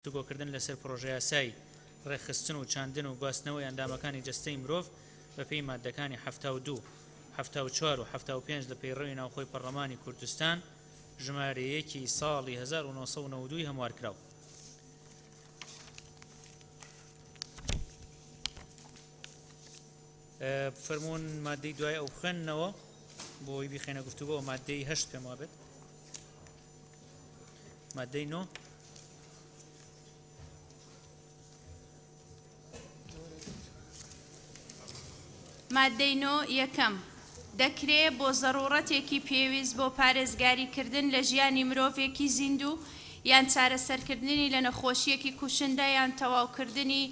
گفتوگۆکردن لەسەر پرۆژە یاسای ڕێخستن و چاندن و گواستنەوەی ئەندامەکانی جەستەی مرۆڤ بەپێی مادەکانی 72 74 و 75 لە پەیڕەوی ناوخۆی پەرلەمانی کوردستان ژمارەیەکی ساڵی 1992 هەموارکراوە. فەرمونون مادەی دوای ئەو بخێننەوە بۆی بخێنە گفتوگۆ مادەی 8 پێم وابێت. مادەی 9 مادەی 9 یەکەم دەکرێت بۆ زەڕوڕەتێکی پێویست بۆ پارێزگاریکردن لە ژیانی مرۆڤێکی زیندوو یان چارەسەرکردنی لە نەخۆشیەکی کوشندە یان تەواوکردنی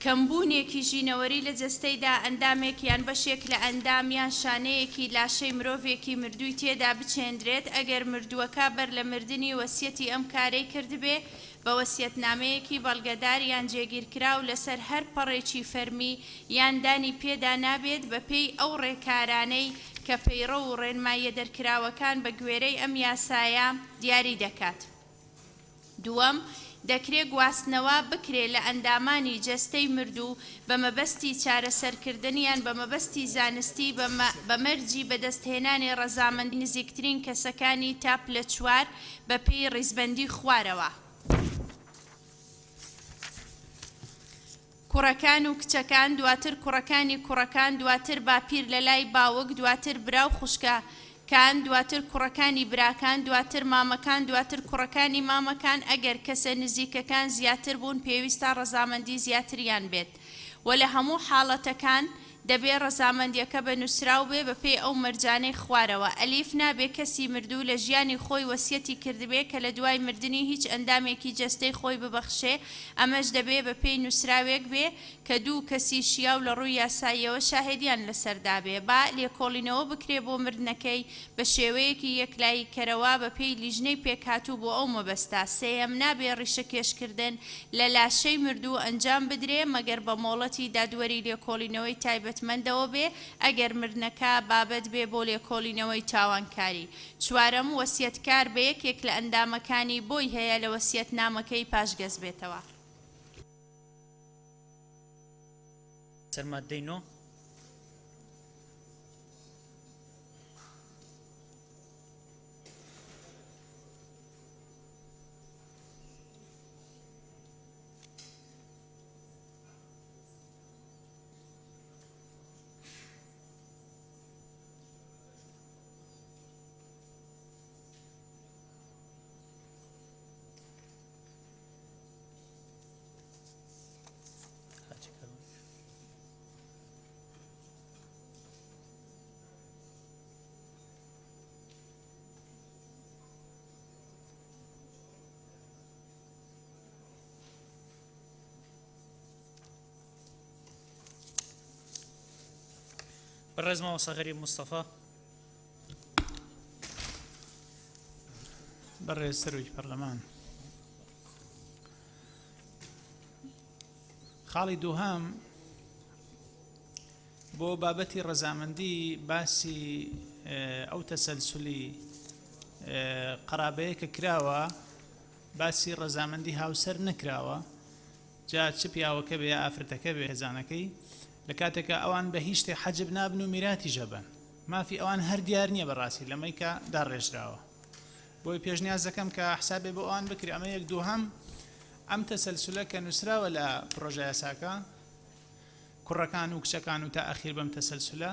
کەمبوونێکی ژینەوەری لە جەستەیدا ئەندامێک یان بەشێک لە ئەندام یان شانەیەکی لاشەی مرۆڤێکی مردووی تێدا بچێندرێت ئەگەر مردووەکە بەر لە مردنی وەسیەتی ئەم کارەی کردبێ بە وەسیەتنامەیەکی بەڵگەدار یان جێگیرکراو لەسەر هەر پەڕێکی فەرمی یان دانی پێدا نابێت بەپێی ئەو ڕێکارانەی کە پەیڕە و ڕێنمایە دەرکراوەکان بە گوێرەی ئەم یاسایە دیاری دەکات. دووەم دەکرێت گواستنەوە بکرێت لە ئەندامانی جەستەی مردوو بە مەبەستی چارەسەرکردنیان بە مەبەستی زانستی بە مەرجی بەدەستهێنانی ڕەزامەندی نزیکترین کەسەکانی تاپ لە 4 بە پێی ڕیزبەندی خوارەوە. کوڕەکان و کچەکان دواتر کوڕەکانی کوڕەکان دواتر باپیر لە لای باوک دواتر برا و خوشکەکان دواتر کوڕەکانی براکان دواتر مامەکان دواتر کوڕەکانی مامەکان ئەگەر کەسە نزیکەکان زیاتر بوون پێویستە ڕەزامەندی زیاتریان بێت و لە هەموو حاڵەتەکان دەبێ ڕەزامەندیەکە بە نووسراو بێ بەپێی ئەو مەرجانەی خوارەوە. ئەلیف نابێ کەسی مردوو لە ژیانی خۆی وەسیەتی کردبێ کە لە دوای مردنی هیچ ئەندامێکی جەستەی خۆی ببەخشێ ئەمەش دەبێ بەپێی نووسراوێک بێ کە دوو کەسی شیاو لە ڕووی یاساییەوە شاهێدیان لەسەردا بێ با لێکۆڵینەوە بکرێ بۆ مردنەکەی بە شێوەیەکی یەکلایی کەرەوە بەپێی لیژنەی پێکهاتوو بۆ ئەو مەبەستا. سێیەم نابێ ڕیشەکێشکردن لە لاشەی مردوو ئەنجام بدرێ مەگەر بە مۆڵەتی دادوەری لێکۆڵینەوەی تایبەتمەندەوە بێ ئەگەر مردنەکە بابەت بێ بۆ لێکۆڵینەوەی تاوانکاری. چوارەم وەسیەتکار بە یەکێک لە ئەندامەکانی بۆی هەیە لە وەسیەتنامەکەی پاشگەز بێتەوە. سەر مادەی 9 بەڕێز مامۆستا غەریب موستەفا. بەڕێز سەرۆکی پەرلەمان، خاڵی دووهەم بۆ بابەتی ڕەزامەندی باسی ئەو تەسەلسولی قەرابەیە کە کراوە باسی ڕەزامەندی هاوسەر نەکراوە، جا چ پیاوەکە بێ ئافرەتەکە بێ هێزانەکەی لە کاتێکە ئەوان بە هیچ شتێ حەجب نابن و میراتی ژەبن مافی ئەوان هەر دیار نییە بەڕاستی لەمەی کە داڕێژراوە. بۆی پێشنیاز دەکەم کە حسابێ بۆ ئەوان بکری. ئەمە یەک دووهەم ئەم تەسەلسولە کە نووسراوە لە پرۆژە یاساکە کوڕەکان و کچەکان و تا ئەخیر بەم تەسەلسولە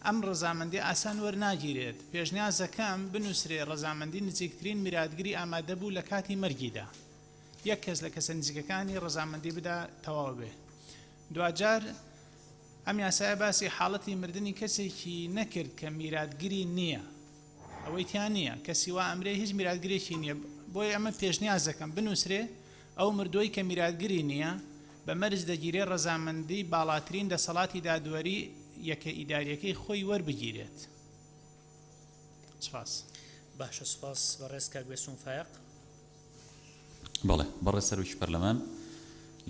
ئەم ڕەزامەندی ئاسان وەرناگیرێت. پێشنیاز دەکەم بنووسرێ ڕەزامەندی نزیکترین میراتگری ئامادە بوو لە کاتی مەرگیدا، یەک کەس لە کەسە نزیکەکانی ڕەزامەندی بدا تەواو بێ. دوجار ئەم یاسایە باسی حاڵەتی مردنی کەسێکی نەکرد کە میراتگری نییە، ئەوەی تیان نییە کەسی وا ئەمرێ هیچ میراتگرێکی نییە. بۆی ئەمە پێشنیاز دەکەم بنووسرێ ئەو مردووی کە میراتگری نییە بە مەرج دەگیرێ ڕەزامەندی باڵاترین دەسەڵاتی دادوەری یەکە ئیداریەکەی خۆی وەربگیرێت. سپاس. باشە سوپاس. بەڕێز کاک بێسوون فایق. بەڵێ بەڕێز سەرۆکی پەرلەمان،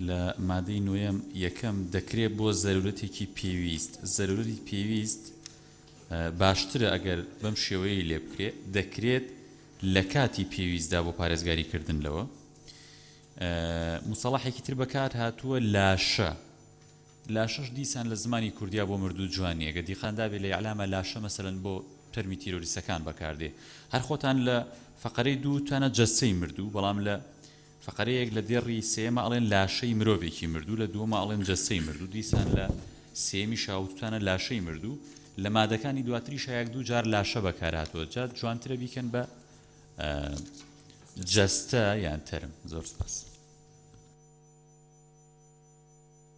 لە مادەی نوێم یەکەم دەکرێت بۆ زەرورەتێکی پێویست. زەرورەتی پێویست باشترە ئەگەر بەم شێوەیە لێ بکرێت، دەکرێت لە کاتی پێویستدا بۆ پارێزگاریکردن لەوە. مصطلحێکی تر بەکار هاتووە لاشە. لاشەش دیسان لە زمانی کوردیا بۆ مردوو جوانیە گە دیخاندا بێ لە یعلامە لاشە مەسەلەن بۆ تەرمی تیرۆریستەکان بەکاردێ. هەر خۆتان لە فەقەرەی دوو توانە جەستەی مردوو، بەڵام لە فەقەرەیەک لە دێڕی سێمە ئەڵێن لاشەی مرۆڤێکی مردوو، لە دووەمە ئەڵێن جەستەی مردوو. دیسان لە سێمی شاوتوانە لاشەی مردوو. لە مادەکانی دواتری شایەک دوو جار لاشە بەکارهاتوە، جا جوانترە بیکەن بە جەستە یان تەرم. زۆر سپاس.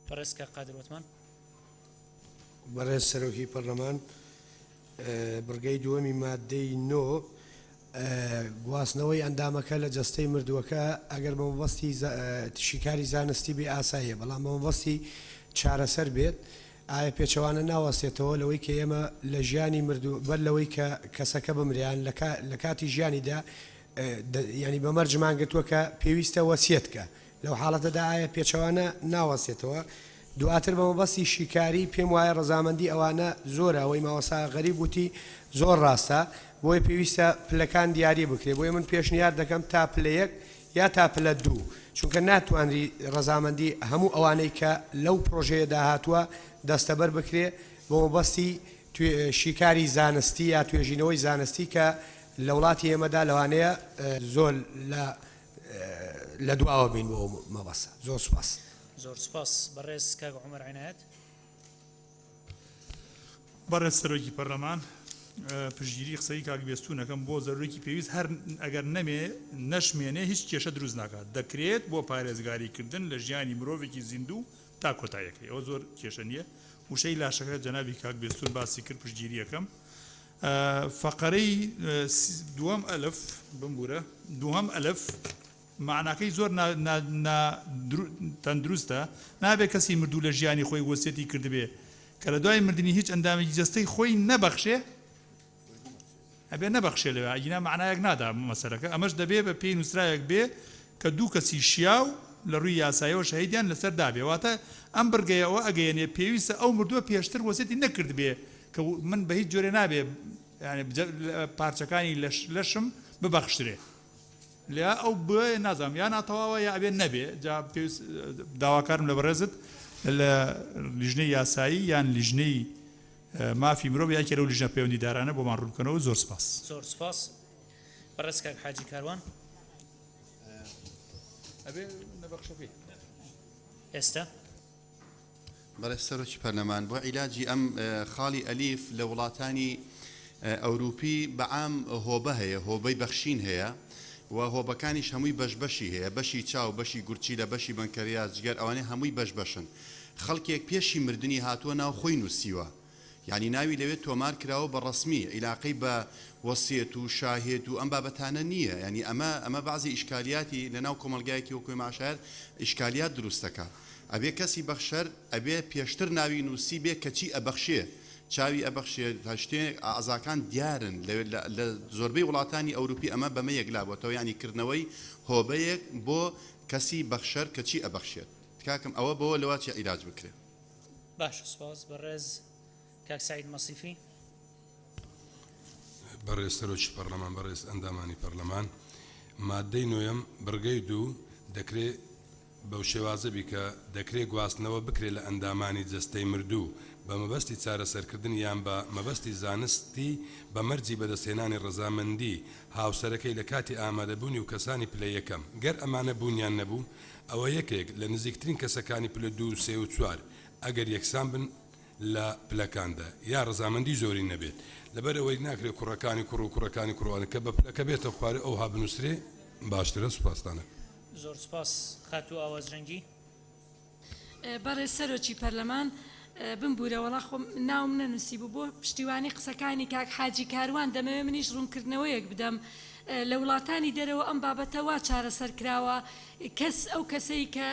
بەڕێزکە قادر وتمان. بەڕێز سەرۆکی پەرلەمان، بڕگەی دووەمی مادەی 9 گواستنەوەی ئەندامەکە لە جەستەی مردووەکە ئەگەر بە مەبەستی شیکاری زانستی بێ ئاساییە، بەڵام بە مەبەستی چارەسەر بێت ئایا پێچەوانە ناوەستێتەوە لەوەی کە ئێمە لە ژیانی مردوو بەر لەوەی کە کەسەکە بمریان لە کاتی ژیانیدا ینی بەمەرجمانگرتووە کە پێویستە وەسیەتکە، لەو حاڵەتەدا ئایا پێچەوانە ناوەستێتەوە. دواتر بە مەبەستی شیکاری پێم وایە ڕەزامەندی ئەوانە زۆرە، ئەوەی ماوەسا غەریب وتی زۆر ڕاستە، بۆی پێویستە پلەکان دیاری بکرێ. بۆیە من پێشنیار دەکەم تا پلە 1 یا تا پلە 2، چونکە ناتوانری ڕەزامەندی هەموو ئەوانەی کە لەو پرۆژەیەدا هاتووە دەستەبەر بکرێ بۆ مەبەستی شیکاری زانستی یا توێژینەوەی زانستی کە لە وڵاتی ئێمەدا لەوانەیە زۆر لە دواوە بین بۆ مەبەسە. زۆر سوپاس. زۆر سپاس. بەڕێز کاک عومەر عینایەت. بەڕێز سەرۆکی پەرلەمان، پشتگیری قسەی کاک بێستوونەکەم بۆ زەرورێکی پێویست هەر ئەگەر نەشمێنێ هیچ کێشە دروست ناکات، دەکرێت بۆ پارێزگاریکردن لە ژیانی مرۆڤێکی زیندوو تا کۆتاییەکەی. ئەوە زۆر کێشە نییە. وشەی لاشەکە جەنابی کاک بێستوون باسی کرد پشتگیریەکەم. فەقەرەی دووەم ئەلف بمبورە دووەم ئەلف معناکەی زۆر تەندروستە. نابێت کەسی مردوو لە ژیانی خۆی وەسیەتی کردبێ کە لە دوای مردنی هیچ ئەندامێکی جەستەی خۆی نەبەخشێ، ئەبێ نەبەخشێ لەوێ ئەگینا معنایەک نادا مەسەلەکە. ئەمەش دەبێ بە پێی نووسرایەک بێ کە دوو کەسی شیاو لە ڕووی یاسایەوە شەهیدیان لەسەر دابێ. واتە ئەم بڕگەیەوە ئەگەیەنێ پێویستە ئەو مردووە پێشتر وەسیەتی نەکرد بێ کە من بە هیچ جۆرێ نابێ پارچەکانی لەشم ببەخشترێ لێ ئەو بێ نازانم یا ناتەواوە یا ئەبێ نەبێ. جا پێویست داواکارم لە بەڕێزت لە لیژنەی یاسایی یان لیژنەی مافی مرۆڤ یاکێ لەو لیژنە پەیوەندیدارانە بۆمان ڕوونکەنەوە. زۆر سپاس. زۆر سپاس. بەڕێز کاک حاجی کاروان. ئەبێ نەبەخشەکەی ئێستا بەڕێز سەرۆکی پەرلەمان، بۆ عیلاجی ئەم خاڵی ئەلیف لە وڵاتانی ئەوروپی بەعام هۆبە هەیە، هۆبەی بەخشین هەیە و هۆبەکانیش هەمووی بەشبەشی هەیە، بەشی چاو، بەشی گورچی لە بەشی بنکەریا جگەر ئەوانەی هەمووی بەشبەشن. خەڵکێک پێشی مردنی هاتووە ناو خۆی نووسیوە، یعنی ناوی لەوێت تۆمار کراوە بە ڕسمی عیلاقەی بە وەسیەت و شاهێت و ئەم بابەتانە نییە. ینی ئەمە بەعزی ئیشکالیاتی لە ناو کۆمەلگایەکی وەکوی ماشایەت ئیشکالیات دروستەکە. ئەبێ کەسی بەخشەر ئەبێ پێشتر ناوی نووسی بێ کەچی ئەبەخشێ، چاوی ئەبەخشێ، شتێ ئازاکان دیارن لە زۆربەی وڵاتانی ئەوروپی ئەمە بەمە یەکلابەتەوە، ینی کردنەوەی هۆبەیەک بۆ کەسی بەخشەر کەچی ئەبەخشێت. کاکەم ئەوە بەوە لەواتیا عیلاج بکرێت. باش. سپاس. بەڕێز کاک سعید مەسیفی. بەڕێز سەرۆکی پەرلەمان، بەڕێز ئەندامانی پەرلەمان، مادەی 9 بڕگەی 2 دەکرێت بەو شێوازە بیکە دەکرێت گواستنەوە بکرێت لە ئەندامانی جەستەی مردوو بە مەبەستی چارەسەرکردن یان بە مەبەستی زانستی بە مەرجی بەدەستهێنانی ڕەزامەندی هاوسەرەکەی لە کاتی ئامادەبوونی و کەسانی پلە یەکەم. گەر ئەمانە بوونیان نەبوو، ئەوە یەکێک لە نزیکترین کەسەکانی پلە 2، 3 و 4 ئەگەر یەکسان بن لە پلەکاندا یا ڕەزامەندی زۆری نەبێت. لەبەر ئەوەی ناکرێت کوڕەکانی کوڕ و کوڕەکانی کوڕوانە کە بە پلەکە بێتە خوارێ ئەو هابنووسێ باشترە. سوپاسدانە. زۆر سپاس. خاتوو ئاوازڕەنگی. بەڕێز سەرۆکی پەرلەمان، بمبورە وەڵا خۆم ناوم نەنووسی بوو بۆ پشتیوانی قسەکانی کاک حاجی کاروان دەمەوێت منیش ڕوونکردنەوەیەک بدەم. لە وڵاتانی دەرەوە ئەم بابەتەوە چارەسەر کراوە ئەو کەسەی کە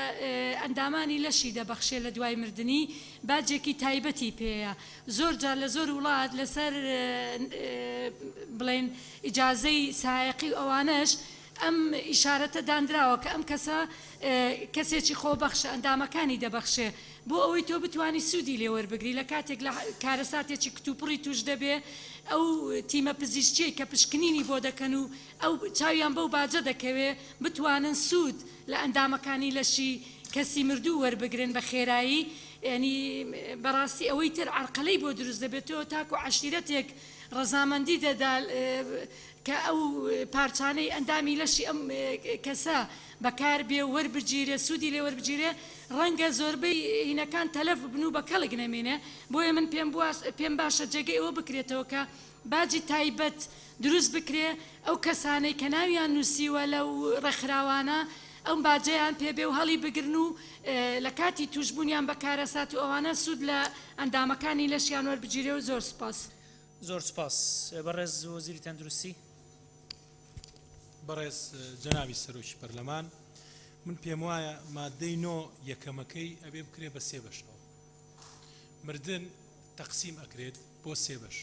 ئەندامانی لەشی دەبەخشێ لە دوای مردنی باجێکی تایبەتی پێەیە. زۆر جار لە زۆر وڵات لەسەر بڵێن ئیجازەی سایقی ئەوانەش ئەم ئیشارەتە دانراوە کە ئەم کەسە کەسێکی خۆبەخشە ئەندامەکانی دەبەخشێ بۆ ئەوەی تۆ بتانی سوودی لێوەربگری لە کاتێک لە کارەساتێکی کتوپڕی توش دەبێ ئەو تیمە پزیشکی کە پشکنینی بۆ دەکەن و ئەو چاویان بەو باجە دەکەوێ بتوانن سوود لە ئەندامەکانی لەشی کەسی مردوو وەربگرن بە خێرایی ینی بەڕاستی ئەوەی تر عرقلەی بۆ دروست دەبێتەوە تاکو عشیرەتێک ڕەزامەندی دەدا کە ئەو پارچانەی ئەندامی لەشی ئەم کەسە بەکار بێ وەربگیرێ سوودی لێ وەربگیرێ ڕەنگە زۆربەی هینەکان تەلەف بن و بە کەڵک نەمێنێ بۆیە من پێم باشە جێگەی ئەوە بکرێتەوە کە باجی تایبەت دروست بکرێ ئەو کەسانەی کە ناویان نووسیوە لەو ڕێکخراوانە ئەم باجەیان پێبێ و هەڵی بگرن و لە کاتی توشببوونیان بە کارەسات و ئەوانە سوود لە ئەندامەکانی لەشیان وەربگیرێ و زۆر سپاس. زۆر سپاس بەڕێز وەزیری تەندروستی. بەڕێز جەنابی سەرۆکی پەرلەمان من پێم وایە مادەی نۆ یەکەمەکەی ئەبێ بکرێ بە سێ بەشەوە مردن تەقسیم ئەکرێت بۆ سێ بەش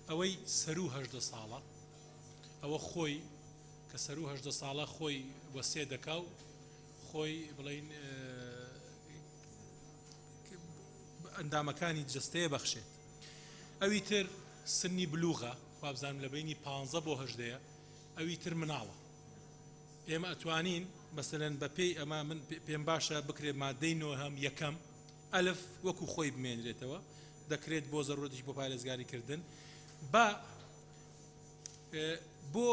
ئەوەی سەر و هەژدە ساڵە ئەوە خۆی کە سەر و هەژدە ساڵە خۆی بە سێ دەکا و خۆی بڵین ئەندامەکانی جستەیە بەخشێت ئەوی تر سنی بلوغە وابزانم لە بینی 15 بۆ 18 ئەوی تر مناڵە ئێمە ئەتوانین مەسەلەن بە پێی ئەمە من پێم باشە بکرێ مادەی نۆ هەم یەکەم ئەلف وەکو خۆی بمێنرێتەوە دەکرێت بۆ زەڕۆتیش بۆ پارێزگاریکردن بۆ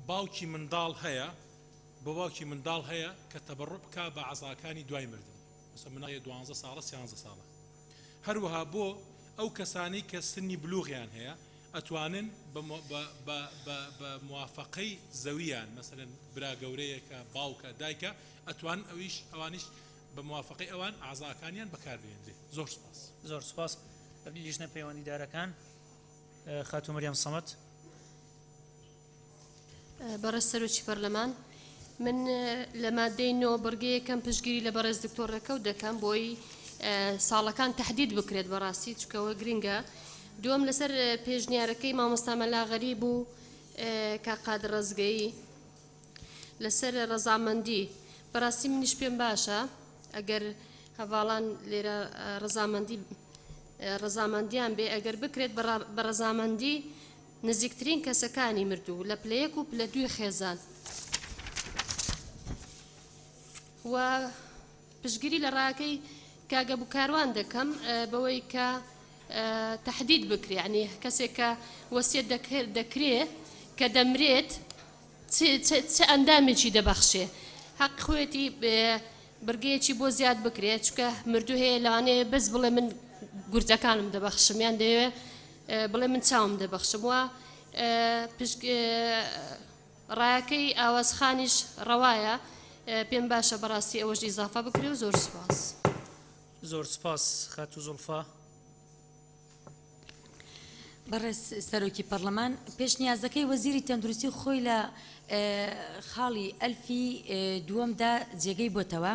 باوکی منداڵ هەیە بۆ باوکی منداڵ هەیە کە تەبڕ بکە بە عەزاکانی دوای مردن مەسەڵەن مناڵی 12 ساڵە 13 ساڵە هەروەها بۆ ئەو کەسانی کە سنی بلوغیان هەیە ئەتوانن بە موافقەی زەویان مەسەلەن برا گەورەیەکە باوکە دایکە ئەتوان ئەوانیش بە موافقەی ئەوان ئازاکانیان بەکاربێنرێ. زۆر سپاس. زۆر سپاس. لیژنە پەیوەندیدارەکان خاتوو مەریەم سەمەد. بەڕێز سەرۆکی پەرلەمان من لە مادەی نۆ بڕگەیەکەم پشتگیری لە بەڕێز دکتۆرەکە و دەکەم بۆی ساڵەکان تەحدید بکرێت بەڕاستی چکەوە گرنگە. دووەم لەسەر پێشنیارەکەی مامۆستا مەلا غەریب و کاقاد ڕزگەی لەسەر ڕەزامەندی بەڕاستی منیش پێم باشە ئەگەر هەواڵان لێرە ڕەزامەندیان بێ ئەگەر بکرێت بە ڕەزامەندی نزیکترین کەسەکانی مردوو لە پلە یەک و پلە دوی خێزان و پشتگیری لە ڕاکەی کاگە بووکاروان دەکەم بەوەی کە تەحدید بکرێ یعنی کەسێک کە وەسیەت دەکرێت کە دەمرێت چه ئەندامێکی دەبەخشێ حەق خۆیەتی بڕگەیەکی بۆ زیاد بکرێت چکە مردوو هەیە لەوانەیە بەس بڵێ من گورجەکانم دەبەخشم یان دەوێ بڵێ من چاوم دەبەخشم وە ڕایەکەی ئاوازخانیش ڕەوایە پێم باشە بەڕاستی ئەوەش ئیزافە بکرێ و زۆر سپاس. زۆر سپاس خاتوو زوڵفا. بەڕێز سەرۆکی پەرلەمان پێشنیازەکەی وەزیری تەندروستی خۆی لە خاڵی ئەلفی دووەمدا جێگەی بۆتەوە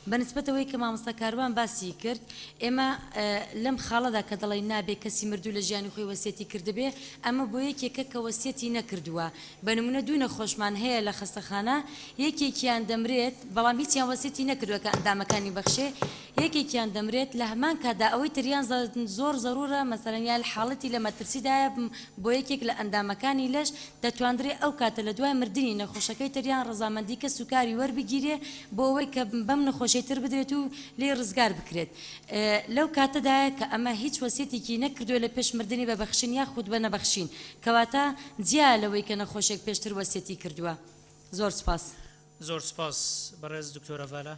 بەنسبەتەوەی کە مامۆستا کاروان باسی کرد ئێمە لەم خاڵەدا کە دەڵێ نابێ کەسی مردوو لە ژیانی خۆی وەسیەتی کردبێ ئەمە بۆ یەکێکە کە وەسیەتی نەکردووە بە نمونە دوو نەخۆشمان هەیە لە خەستەخانە یەکێکیان دەمرێت بەڵام هیچیان وەسیەتی نەکردووە کە ئەندامەکانی بەخشێ یەکێکیان دەمرێت لە هەمان کادا ئەوەی تریان زۆر زەرورە مەسەڵەن یا حاڵەتی لە مەترسیدایە بۆ یەکێک لە ئەندامەکانی لەش دەتوانرێت ئەو کاتە لە دوای مردنی نەخۆشەکەی تریان ڕەزامەندی کە سوکاری وەربگیرێ بۆ ئەوەی کە بەم نەخۆشەی تر بدرێت و لێ ڕزگار بکرێت لەو کاتەدایە کە ئەمە هیچ وەسیەتێکی نەکردووە لە پێش مردنی بە بەخشین یا خود بە نەبەخشین کەواتە جیا لەوەی کە نەخۆشێک پێشتر وەسیەتی کردووە. زۆر سپاس. زۆر سپاس. بەڕێز دکتۆرە ڤالا.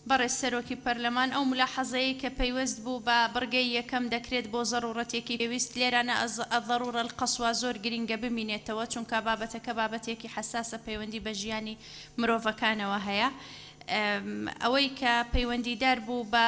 بەڕێز سەرۆکی پەرلەمان ئەو ملاحەزەیە کە پەیوەست بوو بە بڕگەی یەکەم دەکرێت بۆ زەڕورەتێکی پێویست لێرانە ئەضەڕورە القەسوا زۆر گرینگە بمینێتەوە چونکە بابەتەکە بابەتێکی حەساسە پەیوەندی بە ژیانی مرۆڤەکانەوە هەیە ئەوەی کە پەیوەندیدار بوو بە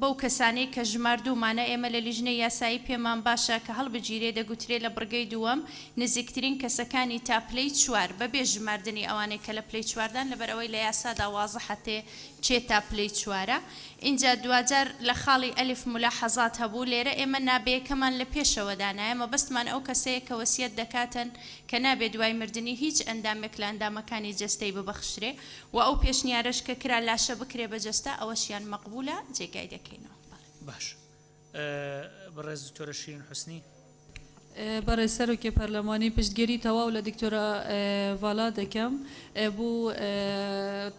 بەو کەسانەی کە ژماردوومانە ئێمە لە لیژنەی یاسایی پێمان باشە کە هەڵبگیرێ دەگوترێت لە بڕگەی دووەم نزیکترین کەسەکانی تا پلەی 4 بەبێ ژماردنی ئەوانەی کە لە پلەی 4دان لەبەرەوەی لە یاسادا وازەحەتێ چێ تا پلەی 4 اینجا دوجار لە خاڵی ئەلیف ملاحەزات هەبوو لێرە ئێمە نابێکەمان لە پێشەوەدانایە مەبەستمان ئەو کەسەیە کە وەسیەت دەکاتن کە نابێت دوای مردنی هیچ ئەندامێک لە ئەندامەکانی جەستەی ببەخشرێ و ئەو پێشنیارش کە کرا لاشە بکرێ بە جەستە ئەوەشیان مەقبولە جێگای دەکەینەوە. باش بەڕێز دکتۆرە شیرین حوسنی. بەڕێز سەرۆکی پەرلەمانی پشتگیری تەواو لە دکتۆرە ڤالا دەکەم بوو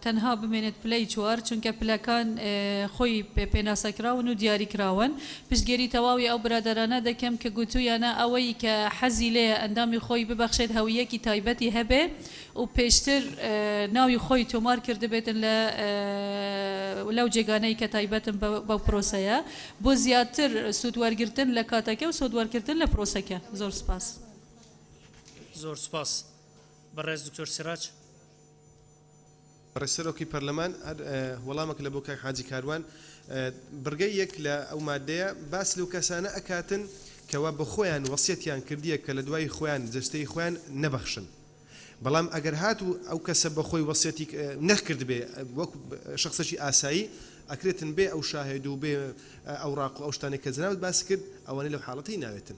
تەنها بمێنێت پلەی 4 چونکە پلەکان خۆی پێناسەکراون و دیاریکراون پشتگیری تەواوی ئەو برادرانە دەکەم کە گوتویانە ئەوەی کە حەزی لێ ئەندامی خۆی ببەخشێت هەویەکی تایبەتی هەبێ و پێشتر ناوی خۆی تۆمار کردبێتن لەو جێگانەی کە تایبەتن بەو پرۆسەیە بۆ زیاتر سوودوەرگرتن لە کاتەکە و سوودوەرگرتن لە پرۆسەکە. زۆر سپاس. زۆر سپاس. بەڕێز دکتۆر سیراج. بەڕێز سەرۆکی پەرلەمان وەڵامێک لە بۆ کاک حاجی کاروان بڕگەی یەک لە ئەو مادەیە باس لەو کەسانە ئەکاتن کەوا بە خۆیان وەسیەتیان کردیە کە لە دوای خۆیان جەستەی خۆیان نەبەخشن. بەڵام ئەگەر هات و ئەو کەسە بە خۆی وەسیەتی نەکرد بێ وەک شخصێکی ئاسایی ئەکرێتن بێ ئەو شاهد و بێ ئەوراق و ئەو شتانێک کە جناوت باس کرد ئەوانەی لەو حاڵەتی ناوێتن.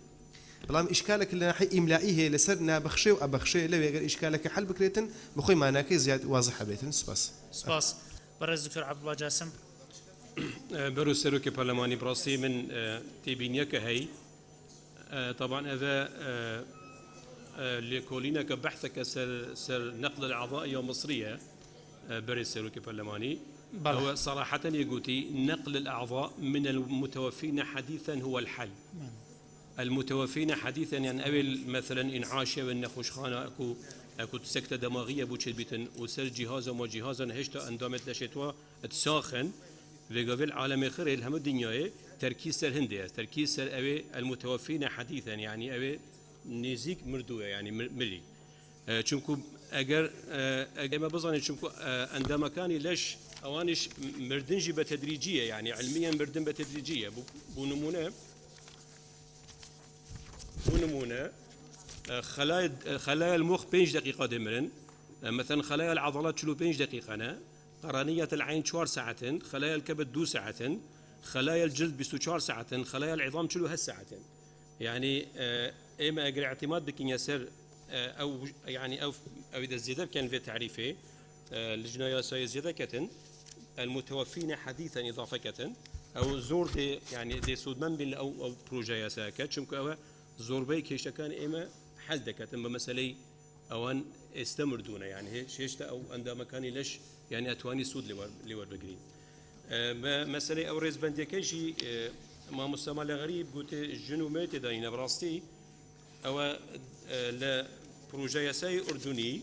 بەڵام ئیشکالێک لە ناحی ئیملائی هەیە لەسەر نابەخشێ و ئەبەخشێ لەوێ ئەگەر ئیشکالەکە حل بکرێتن بخۆی ماناکەی زیاد وازح بێتن. سپاس. سپاس. بەڕێز دکتۆر عەبدوڵڵا جاسم. بەرو سەرۆکی پەرلەمانی بڕاستی من تێبینیەکە هەی طبعا هذا لكولينا كبحثك سر نقل الأعضاء مصرية بري السلوكي البرلماني هو صراحة يقولي نقل الأعضاء من المتوفين حديثا هو الحل. المتوفين حديثا يعني أول مثلا إنعاشة والنخوش خانة أكو سكتة دماغية بوشت بيتن وسر جهازا وما جهازا هشتا أندامت لشتوا تساخن في قبل عالم آخر الهم الدنيا تركيز سر هندية تركيز سر أوي المتوفين حديثا يعني أوي نزیک مردووە ینی ملی چونکو ئەگەر ئەمە بزانێت چونکو ئەندامەکانی لەش ئەوانش مردنجی بە تەدریجیە ینی علمیان مردن بە تەدریجیە بۆ نمونە خلايا المخ 5 دقيقة دمرن مثلا خلايا العضلات 45 دقيقة قرنية العين 4 ساعات خلايا الكبد 2 ساعات خلايا الجلد 24 ساعة خلايا العظام 3 ساعات يعني إما أجر اعتماد بكين يسر أو يعني أو إذا الزيادة كان في تعريفه الجناية زيادة كتن المتوفين حديثا إضافة كتن أو زور دي يعني دي سودمان بين أو بروجايا ساكت شمك أو زور بي كيش كان إما حل دكتن بمسألة أوان استمردونا يعني شيشتا أو عندما كان ليش يعني أتواني سود لور بجرين مسألة أو رئيس بندية كيشي ما مستمع لغريب قلت الجنومات داينا براستي أو لا بروجايا ساي أردني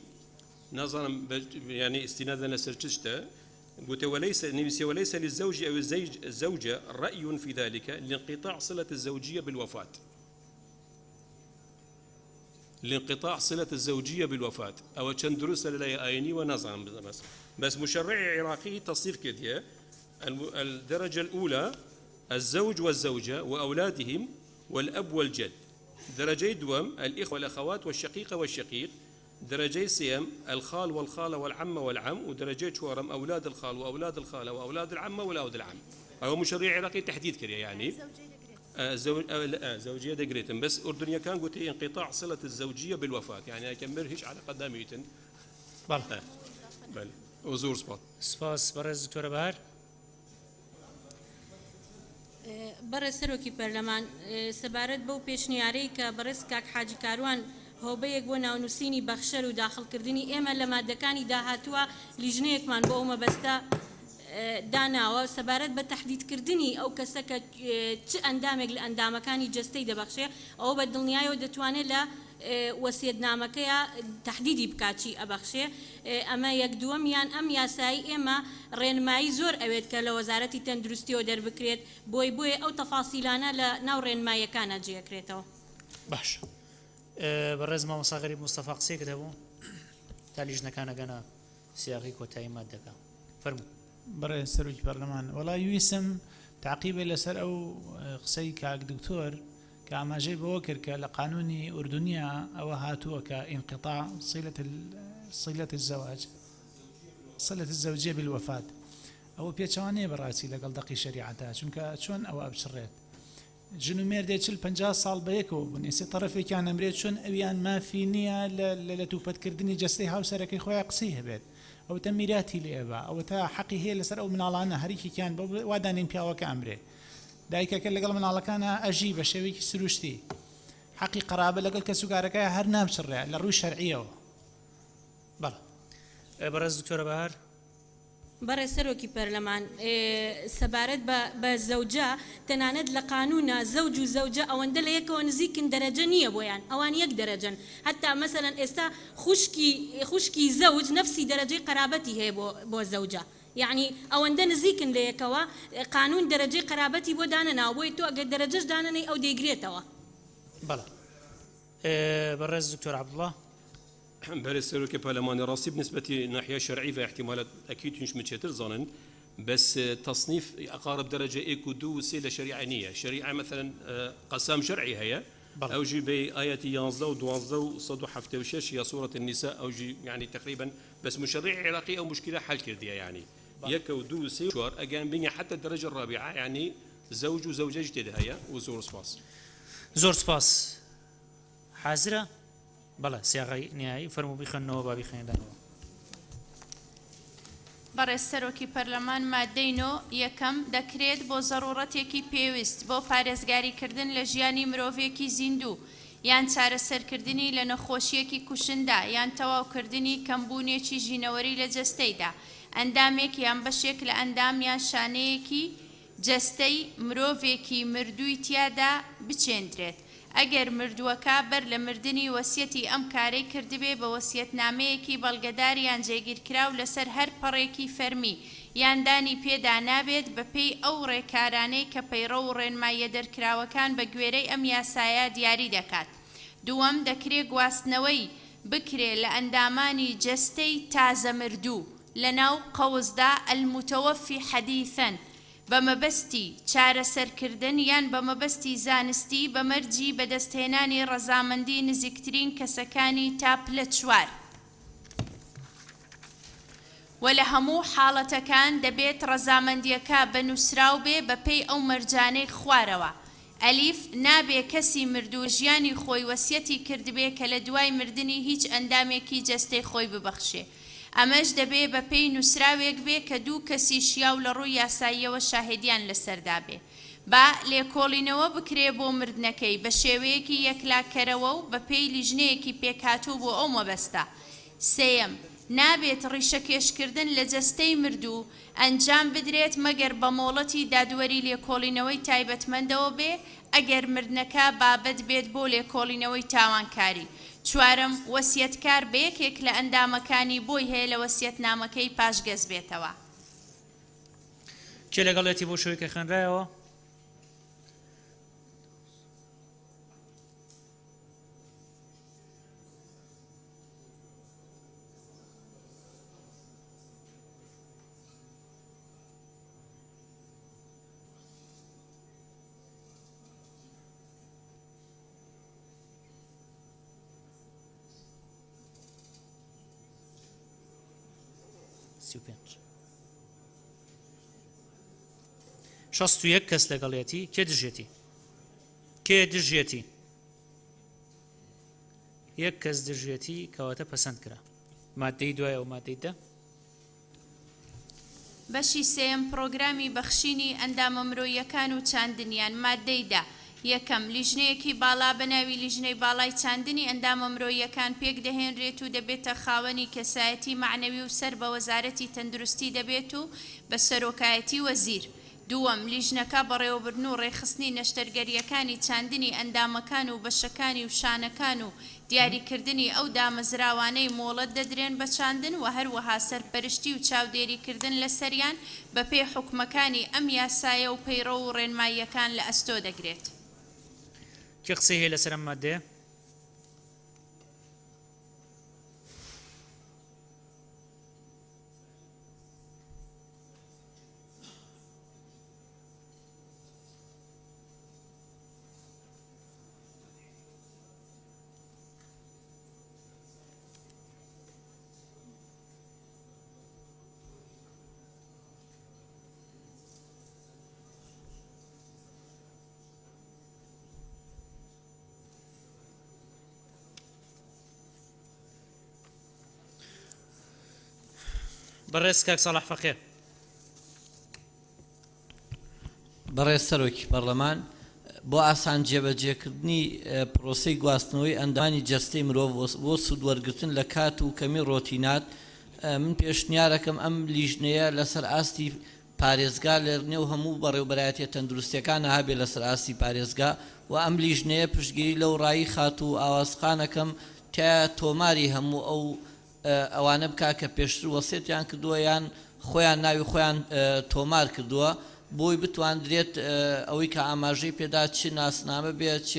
نظرا يعني استنادا لسرچشتا قلت وليس للزوج أو الزوجة رأي في ذلك لانقطاع صلة الزوجية بالوفاة لانقطاع صلة الزوجية بالوفاة أو كان دروس للا آيني ونظام بس مشرع عراقي تصنيف كده الدرجة الأولى الزوج والزوجة وأولادهم والأب والجد درجي دوم الإخوة والأخوات والشقيقة والشقيق درجي سيم الخال والخالة والعمة والعم ودرجي شورم أولاد الخال وأولاد الخالة وأولاد العمة وأولاد العم هو مشرع عراقي تحديد كده يعني زوجية دقريتن بس أردنيا كان قلت انقطاع صلة الزوجية بالوفاة يعني أكمل هيش على قداميتن بله بله وزور سباس سپاس برز دكتورة بهار بەڕێز سەرۆکی پەرلەمان سەبارەت بەو پێشنیارەی کە بەڕێز کاک حاجی کاروان هۆبەیەک بۆ ناونووسینی بەخشەر و داخڵکردنی ئێمە لە مادەکانی داهاتووە لیژنەیەکمان بۆ ئەو مەبەستە داناوە سەبارەت بە تەحدیدکردنی ئەو کەسە کە چ ئەندامێک لە ئەندامەکانی جەستەی دەبەخشێ ئەوە بە دڵنیایەوە دەتوانێت لە وەسیەتنامەکەیە تەحدیدی بکاچی ئەبەخشێ ئەمە یەک دووەمیان ئەم یاسایی ئێمە ڕێنمایی زۆر ئەوێت کە لە وەزارەتی تەندروستیەوە دەربکرێت بۆی ئەو تەفاسیلانە لە ناو ڕێنماییەکانە جێکرێتەوە. باش بەڕێز مامۆستا غەریب مستەفا قسەیەکت هەبوو تا لیژنەکانە گەنە سیاقی کۆتایی مادەکە فەرموو. بەڕێز سەرۆکی پەرلەمان وەڵای ویسم تعقیبێ لەسەر ئەو قسەی کاک دکتۆر کە ئاماژەی بەوە کرد کە لە قانونی ئوردونیا ئەوە هاتووە کە ئینقطاع صلة الزواج صلة الزوجية بالوفاة ئەوە پێچەوانەیە بەڕاستی لەگەڵ دەقی شەریعەتە چونکە چۆن ئەوە ئەبچڕێت ژن و مێردێ 40-50 ساڵ بەیەکەوە بوون ئێستا تەرەفێکیان ئەمرێت چۆن ئەویان مافی نییە لە توپەتکردنی جەستەی هاوسەرەکەی خۆیان قسەی هەبێت ئەو تا میراتی لێبە ئەوە تا حەقی هەیە لەسەر ئەو مناڵانە هەریکیان وادانین پیاوەکە ئەمرێ دایکەکە لەگەڵ مناڵەکانە ئەژی بە شێوەیەکی سروشتی حەقی قەرابە لەگەڵ کەسوگارەکە هەر نامچڕێ لە ڕووی شەرعیەوە. بەڵێ بەڕێز دکتۆرە بەهار بەڕێ سەرۆکی پەرلەمان سەبارەت بە زەوجە تەنانەت لە قانونە زەوج و زەوجە ئەوەندە لە یەکەوە نزیکن دەرەجە نییە بۆیان ئەوان یەک دەرەجەن حتا مەسەلەن ئێستا خوشکی زەوج نفسی دەرەجەی قەرابەتی هەیە بۆ زەوجە یعنی ئەوەندە نزیکن لە یەکەوە قانون دەرەجەی قەرابەتی بۆ دانەناوە بۆی تۆ ئەگەر دەرەجەش دانەنەی ئەو دەیگرێتەوە. بەڵێ بەڕێز دکتۆر عەبدوڵڵا برای سروک پارلمانی راستی بالنسبة ناحية شرعية واحتمالات أكيد مش متشتر ظنن بس تصنيف أقارب درجة إيك ودو وسيلة شريعية شريعة مثلا قسام شرعي هي أو جي بآية يانزدو ودوانزدو صدو حفتة وشش يا سورة النساء أو جي يعني تقريبا بس مشرع عراقي أو مشكلة حل كردية يعني يك ودو وسيلة شوار أجان بيني حتى الدرجة الرابعة يعني زوج وزوجة جديدة هي وزور سباس زور سپاس حاضرة بەڵێ سیاغی نیایی فەرموو بیخەنەوە با بیخێنەوە. بەڕێز سەرۆکی پەرلەمان مادەینۆ یەکەم دەکرێت بۆ زەڕوڕەتێکی پێویست بۆ پارێزگاریکردن لە ژیانی مرۆڤێکی زیندوو یان چارەسەرکردنی لە نەخۆشیەکی کوشندا یان تەواوکردنی کەمبوونێکی ژینەوەری لە جەستەیدا ئەندامێک یان بەشێک لە ئەندام یان شانەیەکی جەستەی مرۆڤێکی مردووی تیادا بچێندرێت ئەگەر مردووەکە بەر لە مردنی وەسیەتی ئەم کارەی کردبێ بە وەسیەتنامەیەکی بەڵگەدار یان جێگیرکراو لەسەر هەر پەڕێکی فەرمی یاندانی پێدا نابێت بەپێی ئەو ڕێکارانەی کە پەیڕە و ڕێنمایە دەرکراوەکان بە گوێرەی ئەم یاسایە دیاری دەکات. دووەم دەکرێت گواستنەوەی بکرێ لە ئەندامانی جەستەی تازە مردوو لە ناو قەوزدا ئەلموتەوەفی حەدیثەن بە مەبەستی چارەسەرکردن یان بە مەبەستی زانستی بە مەرجی بەدەستهێنانی ڕەزامەندی نزیکترین کەسەکانی تا پلە 4 و لە هەموو حاڵەتەکان دەبێت ڕەزامەندیەکە بەنووسراو بێ بەپێی ئەو مەرجانەی خوارەوە. ئەلیف نابێ کەسی مردوو ژیانی خۆی وەسیەتی کردبێ کە لە دوای مردنی هیچ ئەندامێکی جەستەی خۆی ببەخشێ. ئەمەش دەبێ بەپێی نووسراوێک بێ کە دوو کەسی شیاو لە ڕووی یاساییەوە شاهدیان لەسەردا بێ. با لێکۆڵینەوە بکرێ بۆ مردنەکەی بە شێوەیەکی یەکلاکەرەوە و بەپێی لیژنەیەکی پێکهاتوو بۆ ئەو مەبەستە. سێیەم نابێت ڕیشەکێشکردن لە جەستەی مردوو ئەنجام بدرێت مەگەر بە مۆڵەتی دادوەری لێکۆڵینەوەی تایبەتمەندەوە بێ ئەگەر مردنەکە بابەت بێت بۆ لێکۆڵینەوەی تاوانکاری. چوارم وەسیەتکار بەیەکێک لە ئەندامەکانی بۆی هەیە لە وەسیەتنامەکەی پاشگەز بێتەوە. کێ لەگەڵێتی بۆ شوێی کە خوێنرایەوە؟ شەست و یەک کەس لەگەڵێتی کێ دژێتی؟ کێ دژێتی؟ یەک کەس دژێتی کەواتە پەسەند کرا. مادەی دوایە و مادەی دە. بەشی سێم پرۆگرامی بەخشینی ئەندامە مرۆییەکان و چاندنیان مادەی دا. یەکەم لیژنەیەکی باڵا بەناوی لیژنەی باڵای چاندنی ئەندامە مرۆییەکان پێک دەهێنرێت و دەبێتە خاوەنی کەسایەتی معنەوی و سەر بە وەزارەتی تەندروستی دەبێت و بە سەرۆکایەتی وەزیر. دووەم لیژنەکە بەڕێوەبردن و ڕێخستنی نەشتەرگەریەکانی چاندنی ئەندامەکان و بەشەکانی و شانەکان و دیاریکردنی ئەو دامەزراوانەی مۆڵەت دەدرێن بە چاندن و هەروەها سەرپەرشتی و چاودێریکردن لە سەریان بەپێی حکومەکانی ئەم یاسایە و پەیڕە و ڕێنماییەکان لە ئەستۆ دەگرێت. کێ قسەی هەیە لەسەر ئەم مادەیە؟ بەڕێز کاک ساڵح فەقێ. بەڕێز سەرۆکی پەرلەمان بۆ ئاسان جێبەجێکردنی پرۆسەی گواستنەوەی ئەندامانی جەستەی مرۆڤ بۆ سوودوەرگرتن لە کات و کەمی ڕۆتینات من پێشنیارەکەم ئەم لیژنەیە لەسەر ئاستی پارێزگا لە نێو هەموو بەڕێوەبەرایەتیە تەندروستیەکانە هەبێ لەسەر ئاستی پارێزگا و ئەم لیژنەیە پشتگیری لەو ڕایی خات و ئاوازخانەکەم تیا تۆماری هەموو ئەو ئەوانە بکا کە پێشتر وەسێتیان کردووە یان خۆیان ناوی خۆیان تۆمار کردووە بۆی بتواندرێت ئەوەی کە ئاماژەی پێدا چ ناسنامە بێت چ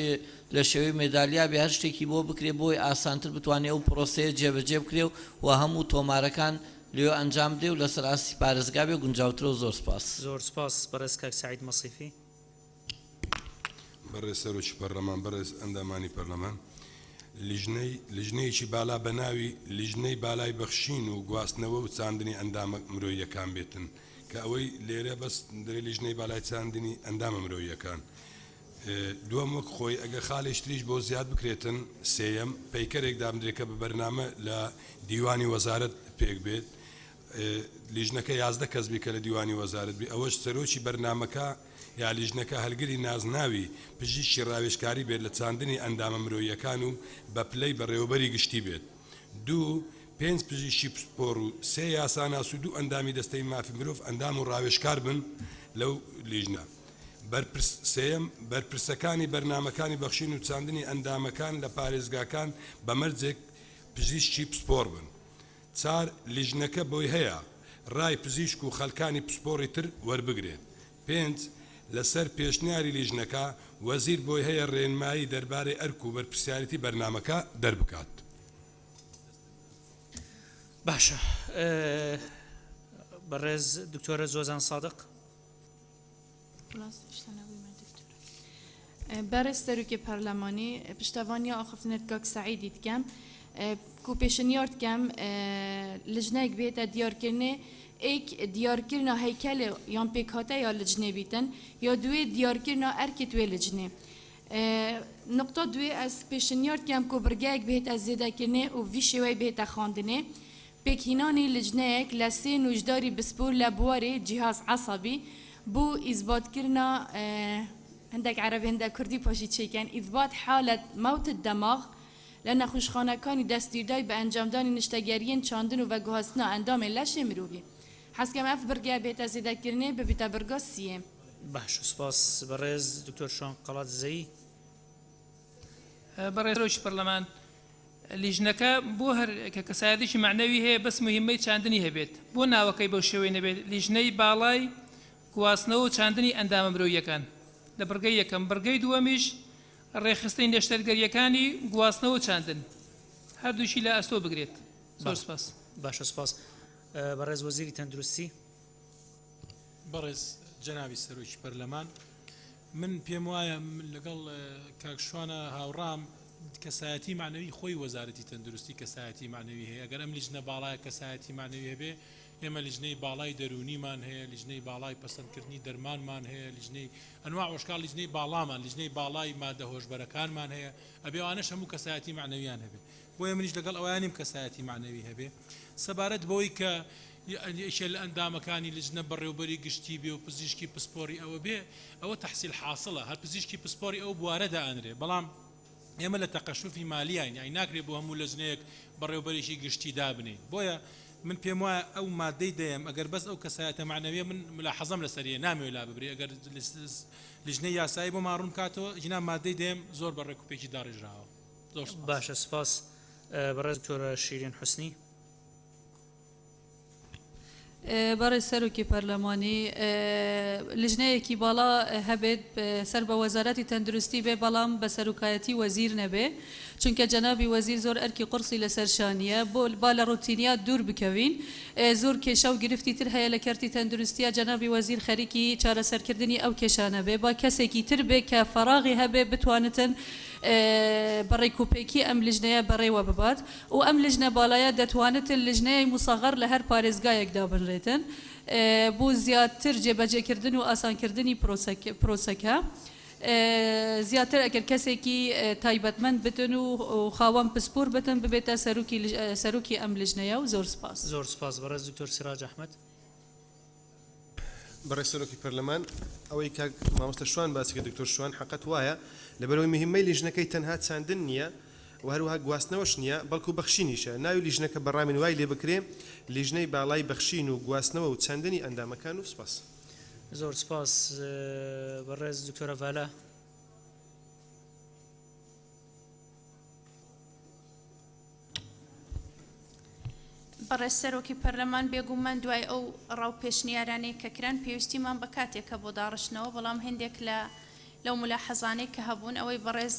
لە شێوەی مێدالیا بێ هەر شتێکی بۆ بکرێ بۆی ئاسانتر بتوانێت ئەو پرۆسەیە جێبەجێ بکرێ و هەموو تۆمارەکان لێو ئەنجام دێ و لەسەر ئاستی پارێزگا بێ گونجاوترە و زۆر سپاس. زۆر سپاس بەڕێز کاک سعید مەسیفی. بەڕێز سەرۆکی پەرلەمان بەڕێز ئەندامانی پەرلەمان لیژنەیەکی بالا بە ناوی لیژنەی بالای بەخشین و گواستنەوە و چاندنی ئەندامە مرۆییەکان بێتن کە ئەوەی لێرە بەس دەرێ لیژنەی بالای چاندنی ئەندامە مرۆییەکان. دووەم وەک خۆی ئەگە خاڵێش تریش بۆ زیاد بکرێتن سێیەم پەیکەرێک دامدرێکە بە بەرنامە لە دیوانی وەزارەت پێک بێت لیژنەکە 11 کەس بی کە لە دیوانی وەزارەت بی ئەوەش سەرۆکی بەرنامەکە یا لیژنەکە هەلگری نازناوی پزیشکی ڕاوێژکاری بێت لە چاندنی ئەندامە مرۆییەکان و بە پلەی بەڕێوەبەری گشتی بێت. 2 5 پزیشکی پسپۆر و 3 یاساناس و 2 ئەندامی دەستەی مافی مرۆڤ ئەندام و ڕاوێژکار بن لەو لیژنە. سێم بەرپرسەکانی بەرنامەکانی بەخشین و چاندنی ئەندامەکان لە پارێزگاکان بە مەرجێک پزیشکی پسپۆر بن. 4 لیژنەکە بۆی هەیە ڕای پزیشک و خەڵکانی پسپۆڕی تر وەربگرێت. 5 لەسەر پێشنیاری لیژنەکە وەزیر بۆی هەیە ڕێنمایی دەربارەی ئەرک و بەرپرسیارەتی بەرنامەکە دەربکات. باشە بەڕێز دکتۆرە زۆزان سادق. بەڕێز سەرۆکی پەرلەمانی پشتەوانی ئاخفتنێت کاک سعیدی دکەم کو پێشنیار دکەم لیژنەیەک بێتە دیارکردنێ ایک دیارکردنا هیکل یان پێکهاتە یا لیژنێ بیتن یا دوێ دیارکردنا ئەرکی دوێ لیژنێ. نقطه دوێ ئەس پێشنیار دکەم کو برگایەک بێتە زێدەکردنێ و وی شێوەی بێتە خواندنێ پێکهینانی لیژنەیەک لە 3 نوژداری بسپور لە بوارێ جیهاز عەسەبی بۆ ئیثباتکردنا هەندێک عەرەبی هەندێک کوردی پاشی چێکەن ئیثبات حالەت مەوت الدەماغ لە نەخۆشخانەکانی دەستگیردای بە ئەنجامدانی نیشتەگەریەن چاندن و بەگوهاستنا ئەندامێ لەشێ مرۆڤی. حەزکەم ئەف برگای بێتە زێدەکردنێ ببیتە بەرگا سیێم. باش سپاس بەڕێز دکتۆر شۆن قەڵات زەی. بەڕێز سەرۆکی پەرلەمان لیژنەکە بۆ هەر کە کەسایەتێکی معنەوی هەیە بەس مهمەی چاندنی هەبێت بۆ ناوەکەی بەو شێوەی نەبێت لیژنەی باڵای گواستنەوە و چاندنی ئەندامە مرۆییەکان لە بەرگەی یەکەم. بەرگەی دووەمیش ڕێخستەی نێشتەرگەریەکانی گواستنەوە و چاندن هەردووشی لە ئەستۆ بگرێت. زۆر سپاس. باشە سپاس بەڕێز وەزیری تەندروستی. بەڕێز جەنابی سەرۆکی پەرلەمان من پێم وایە لەگەڵ کاکشوانە هاوڕام کەسایەتی معنەوی خۆی وەزارەتی تەندروستی کەسایەتی معنەوی هەیە ئەگەر ئەم لیژنە باڵایە کەسایەتی معنەوی هەبێ ئێمە لیژنەی باڵای دەرونیمان هەیە لیژنەی باڵای پەسەندکردنی دەرمانمان هەیە لیژنەی ئەنواع وشکال لیژنەی باڵامان لیژنەی باڵای مادە هۆشبەرەکانمان هەیە ئەبێوانەش هەموو کەسایەتی معنەویان هەبێ بۆیە منیش لەگەڵ ئەوانیم کەسایەتی معنەوی هەبێ سەبارەت بەوەی کە ئیشە لە ئەندامەکانی لیژنە بەڕێوەبەری گشتی بێ و پزیشکی پسپۆری ئەوە بێ ئەوە تەحسیل حاصلە هەر پزیشکی پسپۆری ئەو بوارەدا ئەنرێ بەڵام ئێمە لە تەقەشوفی مالیین یعنی ناکرێت بۆ هەموو لەژنەیەک بەڕێوەبەرێکی گشتی دابنێ بۆیە من پێم وایە ئەو مادەی دەیەم ئەگەر بەس ئەو کەسایەتە معنەویە من ملاحەزەم لەسەریە نامەوێت لا ببرێ ئەگەر لیژنەی یاسایی بۆ ماڕوون کاتەوە ژنا مادەی دەیەم زۆر بەڕێکوپێکی داڕێژراوە. باشە سپاس بەڕێز دکتۆرە شیرین حوسنی. بەڕێز سەرۆکی پەرلەمانی لیژنەیەکی باڵا هەبێت سەر بە وەزارەتی تەندروستی بێ بەڵام بە سەرۆکایەتی وەزیر نەبێ چونکە جەنابی وەزیر زۆر ئەرکی قورسی لەسەر شانیە بۆ با لە ڕوتینیا دوور بکەوین زۆر کێشە و گرفتی تر هەیە لە کەرتی تەندروستیە جەنابی وەزیر خەریکی چارەسەرکردنی ئەو کێشانە بێ با کەسێکی تر بێ کە فەراغی هەبێ بتوانتن بەڕێکوپێکی ئەم لیژنەیە بەڕێوە ببات و ئەم لیژنە باڵایە دەتوانێتن لیژنەیە مسەغەر لە هەر پارێزگایەکدا بنرێتن بۆ زیاتر جێبەجێکردن و ئاسانکردنی پرۆسەکە زیاتر ئەگەر کەسێکی تایبەتمەند بتن و خاوەن پسپۆر بتن ببێتە سەرۆکی ئەم لیژنەیە و زۆر سپاس. زۆر سپاس بەڕێز دکتۆر سیراج ئەحمەد. بەڕێز سەرۆکی پەرلەمان ئەوەی کاک مامۆستا شوان باسی کرد دکتۆر شوان حەقەت وایە لەبەرەوەی مهمەی لیژنەکەی تەنها چاندن نییە و هەروەها گواستنەوەش نییە بەڵکو بەخشینیشە ناوی لیژنەکە بەڕامین وای لێ بکرێ لیژنەی باڵای بەخشین و گواستنەوە و چاندنی ئەندامەکان و سپاس. زۆر سپاس بەڕێز دکتۆرە ڤالە. بەڕێز سەرۆکی پەرلەمان بێگومان دوای ئەو ڕاو پێشنیارانەی کە کران پێویستیمان بە کاتێکە بۆ داڕشتنەوە بەڵام هەندێک لەو ملاحەزانەی کە هەبوون ئەوەی بەڕێز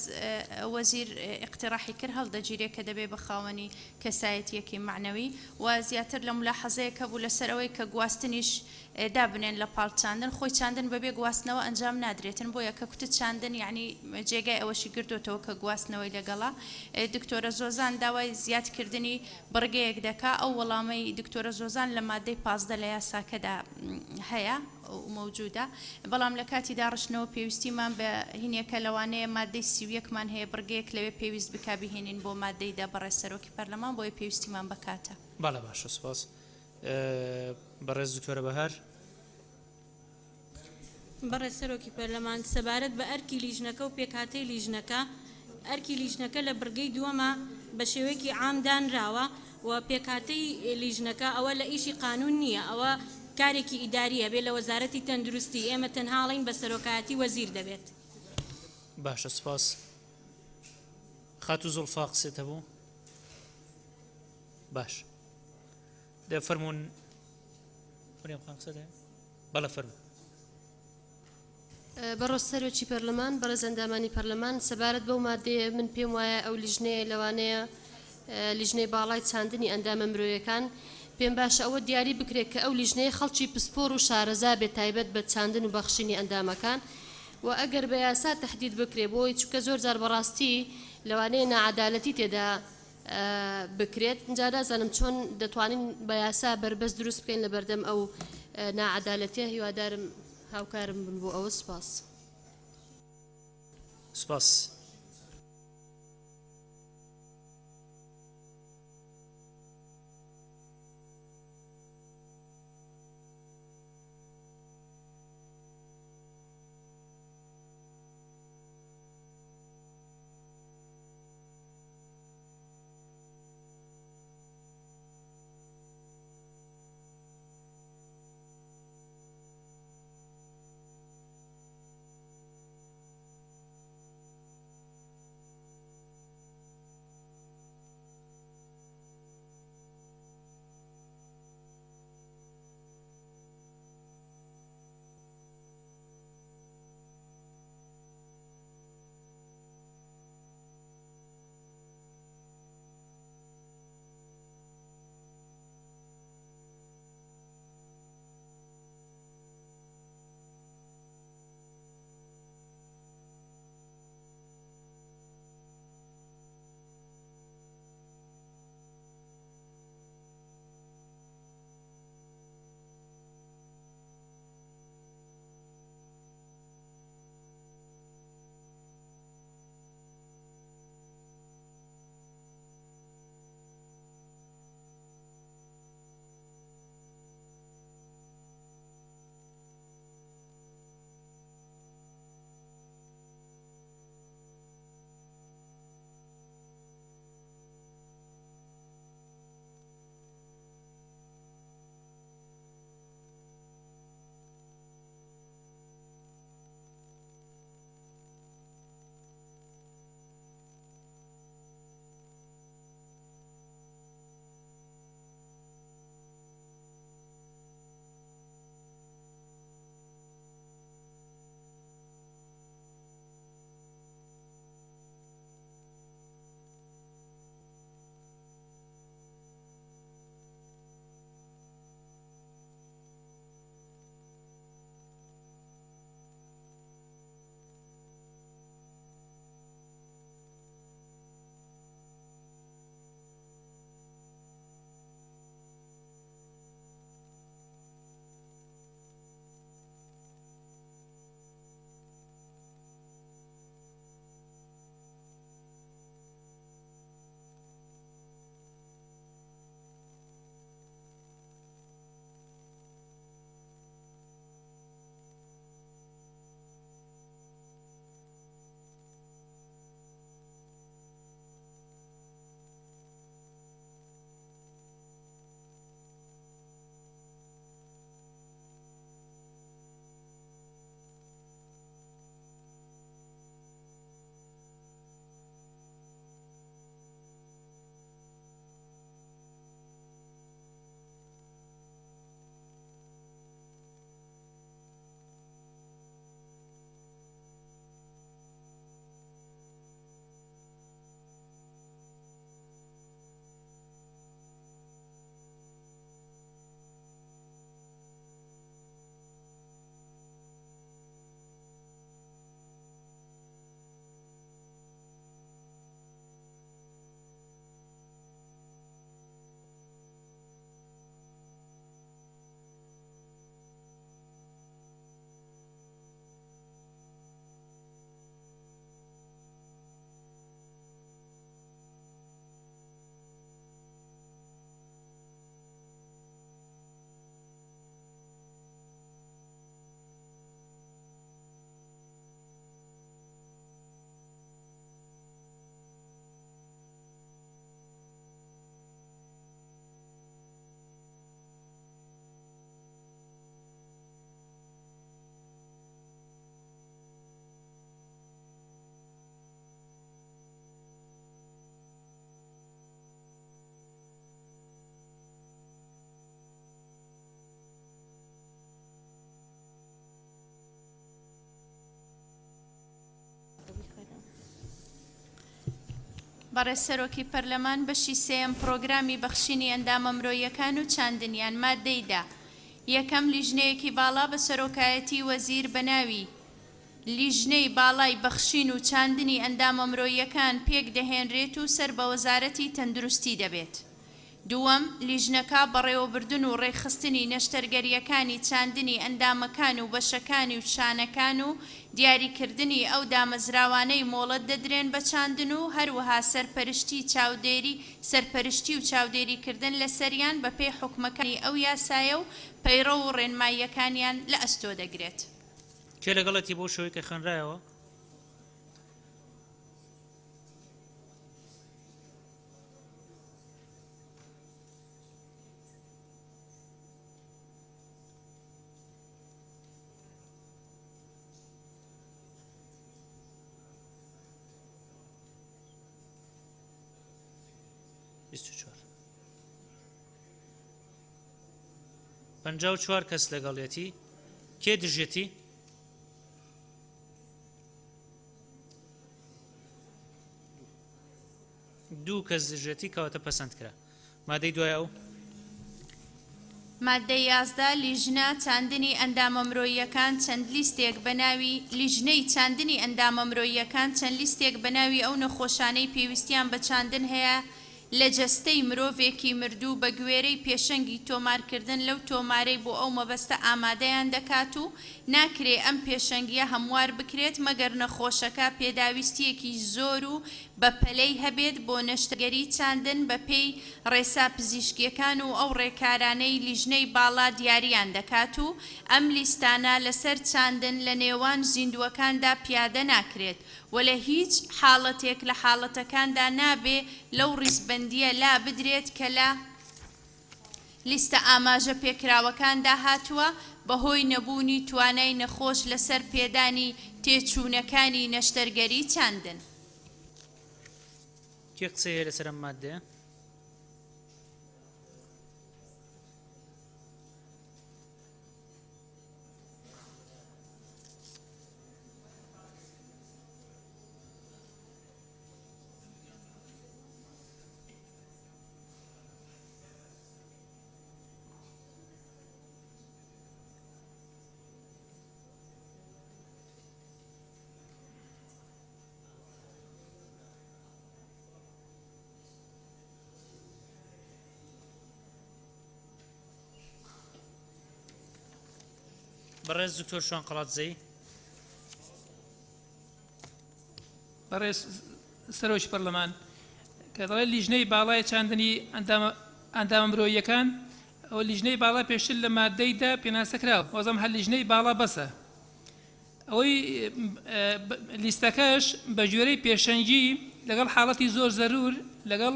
وەزیر اقتراحی کرد هەڵدەگیرێت کە دەبێ بە خاوەنی کەسایەتیەکی معنەوی و زیاتر لە ملاحەزەیە کە بوو لەسەر ئەوەی کە گواستنیش دابنێن لە پاڵ چاندن خۆی چاندن بەبێ گواستنەوە ئەنجام نادرێتن بۆیە کە کوتت چاندن یعنی جێگای ئەوەشی گردوتەوە کە گواستنەوەی لەگەڵا. دکتۆرە زۆزان داوای زیادکردنی بڕگەیەک دەکا ئەو وەڵامەی دکتۆرە زۆزان لە مادەی 15 لە یاساکەدا هەیە موجودە بەڵام لە کاتی داڕشتنەوە پێویستیمان بە هینێکە لەوانەیە مادەی 31مان هەیە بڕگەیەک لەوێ پێویست بکبیهێنین بۆ مادەیدا بەڕێز سەرۆکی پەرلەمان بۆی پێویستیمان بکاتە. بالا باشە سپاس. بەڕێز دکتۆرە بەهار. بەڕێز سەرۆکی پەرلەمان سەبارەت بە ئەرکی لیژنەکە و پێکهاتەی لیژنەکە ئەرکی لیژنەکە لە بڕگەی دووەمە بە شێوەیەکی عامدانراوە و پێکهاتەی لیژنەکە ئەوە لە ئیشی قانون نییە ئەوە کارێکی ئیداریە بێ لە وەزارەتی تەندروستی ئێمە تەنهاڵین بە سەرۆکایەتی وەزیر دەبێت. باشە سپاس. خاتو زوڵفا قسێتە بوو باش دەفەرمونون بەڵە فەرمو. بەڕۆز سەرۆکی پەرلەمان بەڕێز ئەندامانی پەرلەمان سەبارەت بەو مادەیە من پێم وایە ئەو لیژنەیە لەوانەیە لیژنەی باڵای چاندنی ئەندامە مرۆیەکان پێم باشە ئەوە دیاری بکرێت کە ئەو لیژنەیە خەڵکی پسپۆر و شارەزا بێت تایبەت بە چاندن و بەخشینی ئەندامەکان و ئەگەر بە یاسا تهدید بکرێ بۆی چونکە زۆر جار بەڕاستی لەوانەیە نەعەدالەتی تێدا بکرێت اینجا دازانم چۆن دەتوانین بە یاسا بربەست دروست بکەین لە بەردەم ئەو نەعەدالەتیە هیوادارم هاوکارم بن بۆ ئەوە. سپاس. سپاس. بەڕێز سەرۆکی پەرلەمان بەشی سێم پرۆگرامی بەخشینی ئەندامە مرۆییەکان و چاندنیان مادەیدا یەکەم لیژنەیەکی باڵا بە سەرۆکایەتی وەزیر بەناوی لیژنەی باڵای بەخشین و چاندنی ئەندامە مرۆییەکان پێک دەهێنرێت و سەر بە وەزارەتی تەندروستی دەبێت. دووەم لیژنەکە بەڕێوەبردن و ڕێکخستنی نەشتەرگەریەکانی چاندنی ئەندامەکان و بەشەکانی و شانەکان و دیاریکردنی ئەو دامەزراوانەی مۆڵەت دەدرێن بە چاندن و هەروەها سەرپەرشتی و چاودێریکردن لە سەریان بە پێی حکومەکانی ئەو یاسایە و پەیڕە و ڕێنماییەکانیان لە ئەستۆ دەگرێت. کێ لەگەڵەتی بۆ شەوەی کە خوێنرایەوە؟ پەنجاو چوار کەس لەگەڵێتی کێ دژێتی؟ دوو کەس دژێتی کەواتە پەسەندکرا. مادەی دوای ئەو مادەی 11 لیژنە چاندنی ئەندامە مرۆییەکان چەند لیستێک بەناوی لیژنەی چاندنی ئەندامە مرۆییەکان چەند لیستێک بەناوی ئەو نەخۆشانەی پێویستیان بە چاندن هەیە لە جەستەی مرۆڤێکی مردوو بە گوێرەی پێشەنگی تۆمارکردن لەو تۆمارەی بۆ ئەو مەبەستە ئامادەیان دەکات و ناکرێ ئەم پێشەنگیە هەموار بکرێت مەگەر نەخۆشەکە پێداویستیەکی زۆر و بە پەلەی هەبێت بۆ نەشتەرگەری چاندن بە پێی ڕێسا پزیشکیەکان و ئەو ڕێکارانەی لیژنەی باڵا دیاریان دەکات و ئەم لیستانە لەسەر چاندن لە نێوان زیندووەکاندا پیادە ناکرێت و لە هیچ حاڵەتێک لە حاڵەتەکاندا نابێ لەو ڕیزبەندیە لا بدرێت کە لە لیستە ئاماژە پێکراوەکاندا هاتووە بەهۆی نەبوونی توانای نەخۆش لەسەر پێدانی تێچوونەکانی نەشتەرگەری چاندن. کێ قسەیە لەسەر ئەم مادەیە؟ بەڕێز دکتۆر شوان قەڵاتزەی. بەڕێز سەرۆکی پەرلەمان کە دەڵێ لیژنەی باڵای چاندنی ئەندامە مرۆییەکان ئەو لیژنەی باڵا پێشتر لە مادەیدا پێناسەکراوە وەزەم هەر لیژنەی باڵا بەسە ئەوەی لیستەکەش بە ژێرەی پێشەنگی لەگەڵ حاڵەتی زۆر زەرور لەگەڵ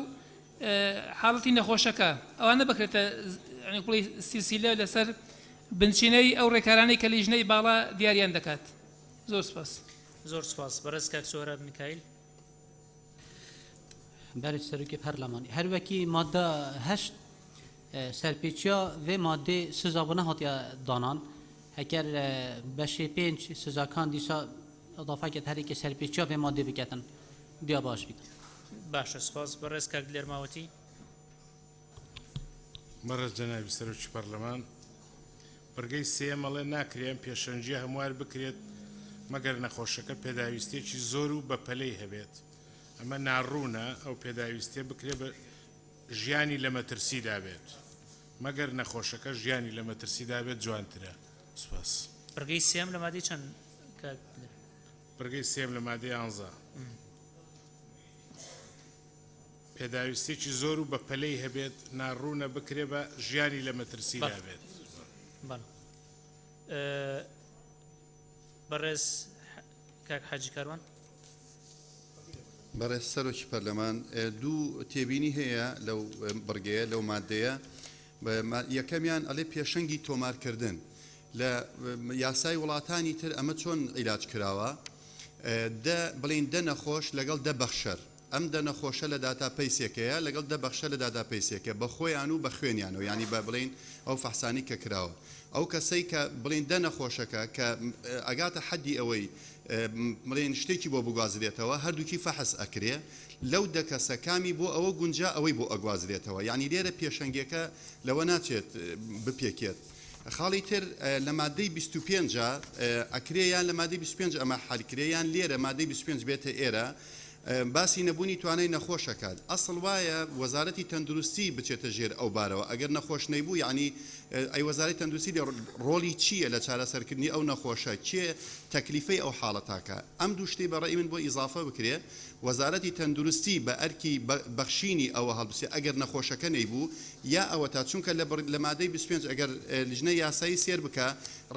حاڵەتی نەخۆشەکە ئەوانە بکرێتە سیلسیلە لەسەر بنچینەی ئەو ڕێکارانەی کە لیژنەی باڵا دیاریان دەکات. زۆر سپاس. زۆر سپاس. بەڕێز کاک سۆراب میکایل. بەرز سەرۆکی پەرلەمانی هەروەکی مادە 8 سەرپێچیا vê madê sizabûna hatiye danan heger beşê pênc sizakan dîsa edafeket herêkê serpêçiya vê madê biketin diya baş bît. باشە سپاس. بەڕێز کاک لێرماوەتی. بەڕێز جەنابی سەرۆکی پەرلەمان بەرگەی سێمەڵێ ناکرێن پێشەنجیە هەموار بکرێت مەگەر نەخۆشەکە پێداویستێکی زۆر و بە پەلەی هەبێت. ئەمە ناڕوونە ئەو پێداویستێ بکرێت بە ژیانی لە مەترسیدا بێت مەگەر نەخۆشەکە ژیانی لە مەترسیدا بێت جوانترە. سپاس. بەرگەی سێم لە مادەی چەند؟ بەرگەی سێم لە مادەی 11 پێداویستێکی زۆر و بە پەلەی هەبێت ناڕوونە بکرێ بە ژیانی لە مەترسیدا بێت. بەڕێز کاک حاجی کاروان. بەڕێز سەرۆکی پەرلەمان دوو تێبینی هەیە لەو بڕگەیە لەو مادەیە یەکەمیان ئەڵێ پێشەنگی تۆمارکردن لە یاسای وڵاتانی تر ئەمە چۆن عیلاج کراوە بڵین دە نەخۆش لەگەڵ دە بەخشەر ئەم دە نەخۆشە لە داتا پەیسێکەیە لەگەڵ دە بەخشە لە داتا پەیسێکە بە خۆیان و بە خوێنیانەوە ینی بە بڵین ئەو فەحسانی کە کراوە ئەو کەسەی کە بڵین دە نەخۆشەکە کە ئەگاتە حەدی ئەوەی مڵێن شتێکی بۆ بگوازرێتەوە هەردووکی فەحس ئەکرێ لەو دەکەسە کامی بۆ ئەوە گونجا ئەوەی بۆ ئەگوازرێتەوە یعنی لێرە پێشەنگێکە لەوە ناچێت بپێکێت خاڵی تر لە مادەی 25 ئەکرێیان لە مادەی 25 ئەمە حالکرێیان لێرە مادەی 25 بێتە ئێرە باسی نەبوونی توانای نەخۆشەکات ئەسڵ وایە وەزارەتی تەندروستی بچێتە ژێر ئەو بارەوە ئەگەر نەخۆش نەیبوو یعنی ئەی وەزارەتی تەندروستی ڕۆلی چییە لە چارەسەرکردنی ئەو نەخۆشە چێ تەکلیفەی ئەو حاڵەتاکە ئەم دوو شتەی بەڕێی من بۆ ئیزافە بکرێ وەزارەتی تەندروستی بە ئەرکی بەخشینی ئەوە هەڵبسێ ئەگەر نەخۆشەکە نەیبوو یا ئەوە تا چونکە لە مادەی 25 ئەگەر لیژنە یاسایی سێر بکە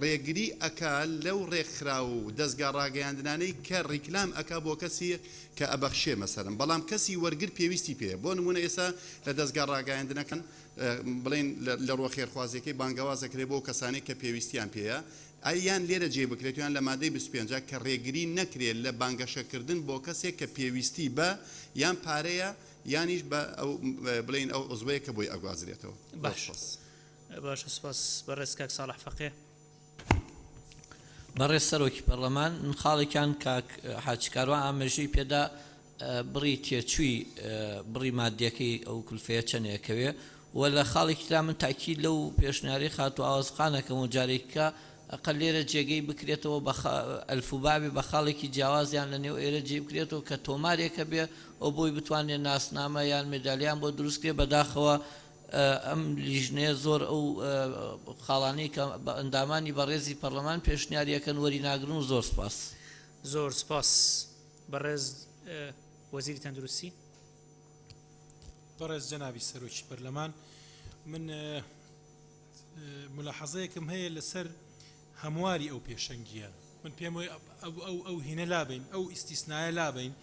ڕێگری ئەکا لەو ڕێکخرا و دەستگا ڕاگەیاندنانەی کە ڕیکلام ئەکا بۆ کەسی کە ئەبەخشێ مەسەرم بەڵام کەسی وەرگر پێویستی پێ بۆ نمونە ئێستا لە دەستگا ڕاگەیاندنەکەن بڵێن لە ڕۆ خێرخوازیەکەی بانگەوازەکرێ بۆ کەسانی کە پێویستیان پێەیە ئەیان لێرە جێ بکرێتیان لە مادەی 25 کە ڕێگری نەکرێت لە بانگەشەکردن بۆ کەسێک کە پێویستی بە یان پارەیە یانیش بە بڵین ئەو عزوەیە کە بۆی ئەگوازرێتەوە باش سپاس بەڕێز کاک ساڵح فەقێ بەڕێز سەرۆکی پەرلەمان من خاڵێکیان کاک حاجکاروان ئامێژەی پێدا بڕی تێچووی بڕی مادیەکەی ئەو کولفەیە چەندێکەوێ و لە خاڵێکی تا من تاکید لەو پێشنیاری خات و ئاوازخانەکەم و جارێککە ئەقل لێرە جێگەی بکرێتەوە ئەلفوبابی بە خاڵێکی جیاوازیان لە نێو ئێرە جێ بکرێتەوە کە تۆمارێکە بێ ئەو بۆی بتوانێت ناسنامە یان مێدالیان بۆ دروستکرێ بەداخەوە ئەم لیژنەیە زۆر ئەو خاڵانەی کە ئەندامانی بەڕێزی پەرلەمان پێشنیاریەکەن وەریناگرن و زۆر سپاس زۆر سپاس بەڕێز وەزیری تەندروستی بەڕێز جەنابی سەرۆکی پەرلەمان من ملاحەزەیەکم هەیە لەسەر هەمواری ئەو پێشەنگیە من پێم وایە ئەو هینە لابین ئەو ئیستیسنایە لابین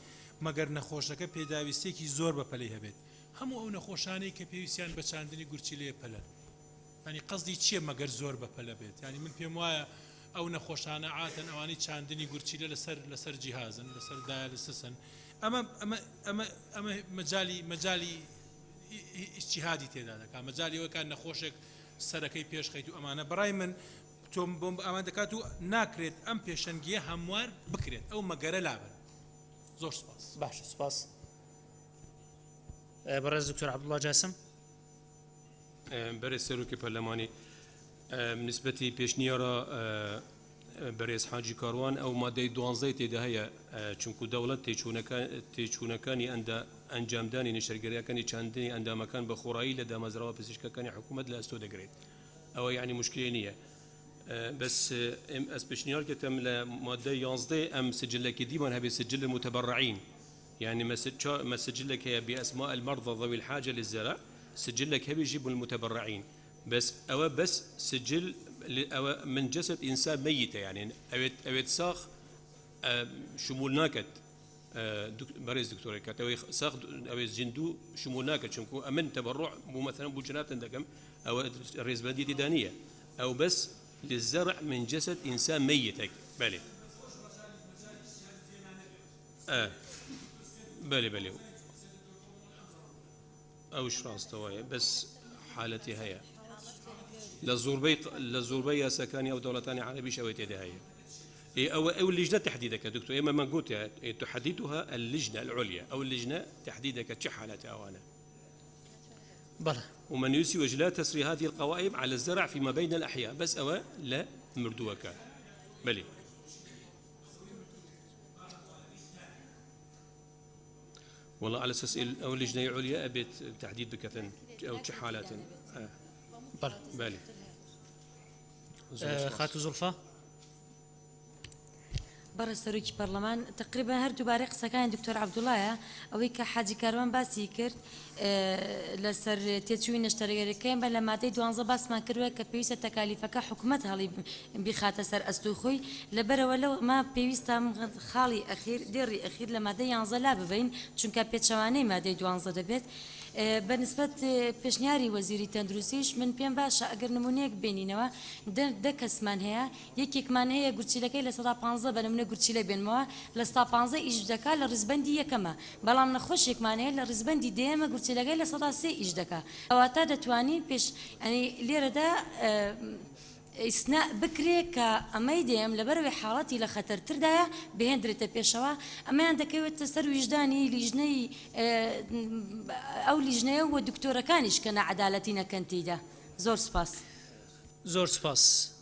مەگەر نەخۆشەکە پێداویستێکی زۆر بە پەلەی هەبێت هەموو ئەو نەخۆشانەی کە پێویستیان بە چاندنی گورچی لێ پەلەن ینی قەزدی چییە مەگەر زۆر بە پەلە بێت ینی من پێم وایە ئەو نەخۆشانە عاتەن ئەوانی چاندنی گورچیلە لەسەر جیهازن لەسەر دایالسسن ئەمە مەجای ئیجتیهادی تێدا دەکات مەجای ئەوە کات نەخۆشێک سەرەکەی پێشخەیت و ئەمانە بەڕای من تۆم بۆم ئەمان دەکات و ناکرێت ئەم پێشەنگیە هەموار بکرێت ئەو مەگەرە لابن زۆر سپاس باشە سپاس بەڕێز دکتۆر عەبدوڵڵا جاسم بەڕێز سەرۆکی پەرلەمانی نسبەتی پێشنیارە بەڕێز حاجی کاروان ئەو مادەی 12 تێدا هەیە چونکو دەوڵەت تێچوونەکانی ئەنجامدانی نیشتەرگەریەکانی چاندنی ئەندامەکان بە خۆڕایی لە دامەزراوە پزیشکەکانی حکوومەت لە ئەستۆ دەگرێت ئەوە یعنی مشکلی نییە بس ئەس پێشنیارکەم لە مادەی 11 ئەم سجلێکی دیمان هەبێ سجل المتبرعين يعني ما سجلك هي بأسماء المرضى ذوي الحاجة للزرع سجلك هي يجيب المتبرعين بس سجل من جسد إنسان ميت يعني أويت ساخ شمول ناكت بريز دكتور كات أوي ساخ أوي جندو شمول ناكت شمكو أمن تبرع مو مثلا بوجنات عندكم أو الرئيس بلدية دانية أو بس للزرع من جسد إنسان ميت بالي بالي أوش راس توايا بس حالتي هيا لزوربي يا سكاني أو دولتاني عربي شويت يدي هيا أو اللجنة تحديدك دكتور إما ما قلت تحددها اللجنة العليا أو اللجنة تحديدك حالتي أوانا بلى ومن يسي وجلاء تسري هذه القوائم على الزرع فيما بين الأحياء بس أو لا مردوها كان بلي والله على أساس أو لجنة عليا أبيت تحديد بكثن أو حالات بالي خاتو زلفة بەڕێز سەرۆکی پەرلەمان تقریبا هەر دووبارەی قسەکانی دکتۆر عەبدوڵڵایە ئەوەی کە حاجی کاروان باسی کرد لەسەر تێچووی نیشتەرگەریەکەیان بە لە مادەی 12 باسمان کردووە کە پێویستە تەکالیفەکە حکوومەت هەڵی بیخاتە سەر ئەستوی خۆی لەبەرەوە لەو ما پێویستە خاڵی ئەخیر دێڕی ئەخیر لە مادەی 11 لا ببین چونکە پێچەوانەی مادەی 12 دەبێت بەنسبەت پێشنیاری وەزیری تەندروستیش من پێم باشە ئەگەر نمونەیەک بینینەوە دە کەسمان هەیە یەکێکمان هەیە گورچیلەکەی لە 115 بە نمونە گورچیلە بێنمەوە لە 115 ئیش دەکا لە ڕزبەندی یەکەمە بەڵام نەخۆشێکمان هەیە لە ڕزبەندی دێمە گورچیلەکەی لە 103 ئیش دەکا ئەواتە دەتوانی پێش ئەنی لێرەدا ئیسنا بکرێ کە ئەمەی دێم لەبەرەوەی حاڵەتی لە خەتەرتردایە بهێنرێتە پێشەوە ئەمەیان دەکەوێتە سەر ویژدانی لیژنەی ئەو لیژنەیە و دکتۆرەکانیش کە نەعەدالەتی نەکەن تێیدا. زۆر سپاس. زۆر سپاس.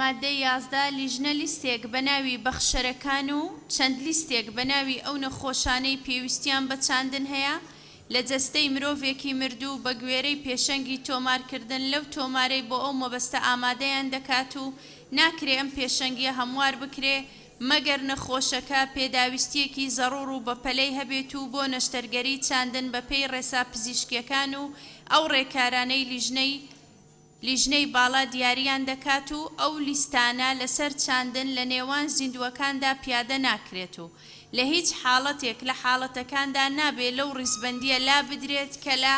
مادەی 11 لیژنە لیستێک بە ناوی بەخشەرەکان و چەند لیستێک بە ناوی ئەو نەخۆشانەی پێویستیان بە چاندن هەیە لە جەستەی مرۆڤێکی مردوو بە گوێرەی پێشەنگی تۆمارکردن لەو تۆمارەی بۆ ئەو مەبەستە ئامادەیان دەکات و ناکرێ ئەم پێشەنگیە هەموار بکرێ مەگەر نەخۆشەکە پێداویستیەکی زەڕوڕ و بەپەلەی هەبێت و بۆ نەشتەرگەری چاندن بەپێی ڕێسا پزیشکیەکان و ئەو ڕێکارانەی لیژنەی باڵا دیاریان دەکات و ئەو لیستانە لەسەر چاندن لە نێوان زیندووەکاندا پیادە ناکرێت و لە هیچ حاڵەتێک لە حاڵەتەکاندا نابێت لەو ڕیزبەندیە لا بدرێت کە لە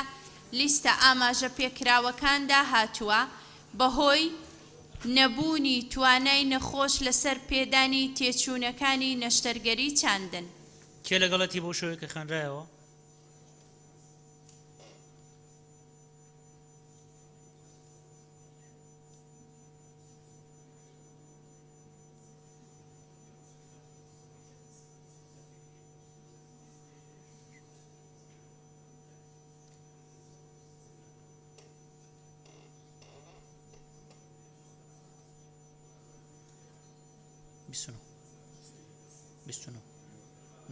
لیستە ئاماژە پێکراوەکاندا هاتووە بەهۆی نەبوونی توانای نەخۆش لەسەر پێدانی تێچوونەکانی نەشتەرگەری چاندن. کێ لەگەڵەتی بۆ شوەیە کە خوێنرایەوە؟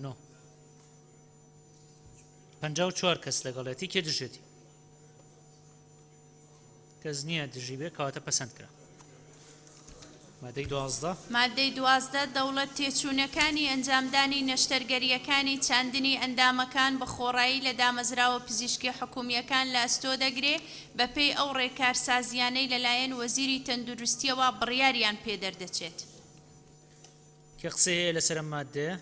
نۆ 54 کەس لەگەڵەتی کێ دژێتی؟ کەس نییە دژی بێ کەواتە پەسەند کرا. مادەی 12 مادەی 12 دەوڵەت تێچوونەکانی ئەنجامدانی نەشتەرگەریەکانی چاندنی ئەندامەکان بە خۆڕایی لە دامەزراوە پزیشکی حکومیەکان لە ئەستۆ دەگرێ بەپێی ئەو ڕێکارسازیانەی لەلایەن وەزیری تەندروستیەوە بڕیاریان پێدەردەچێت. کە قسەیە لەسەر مادەیە؟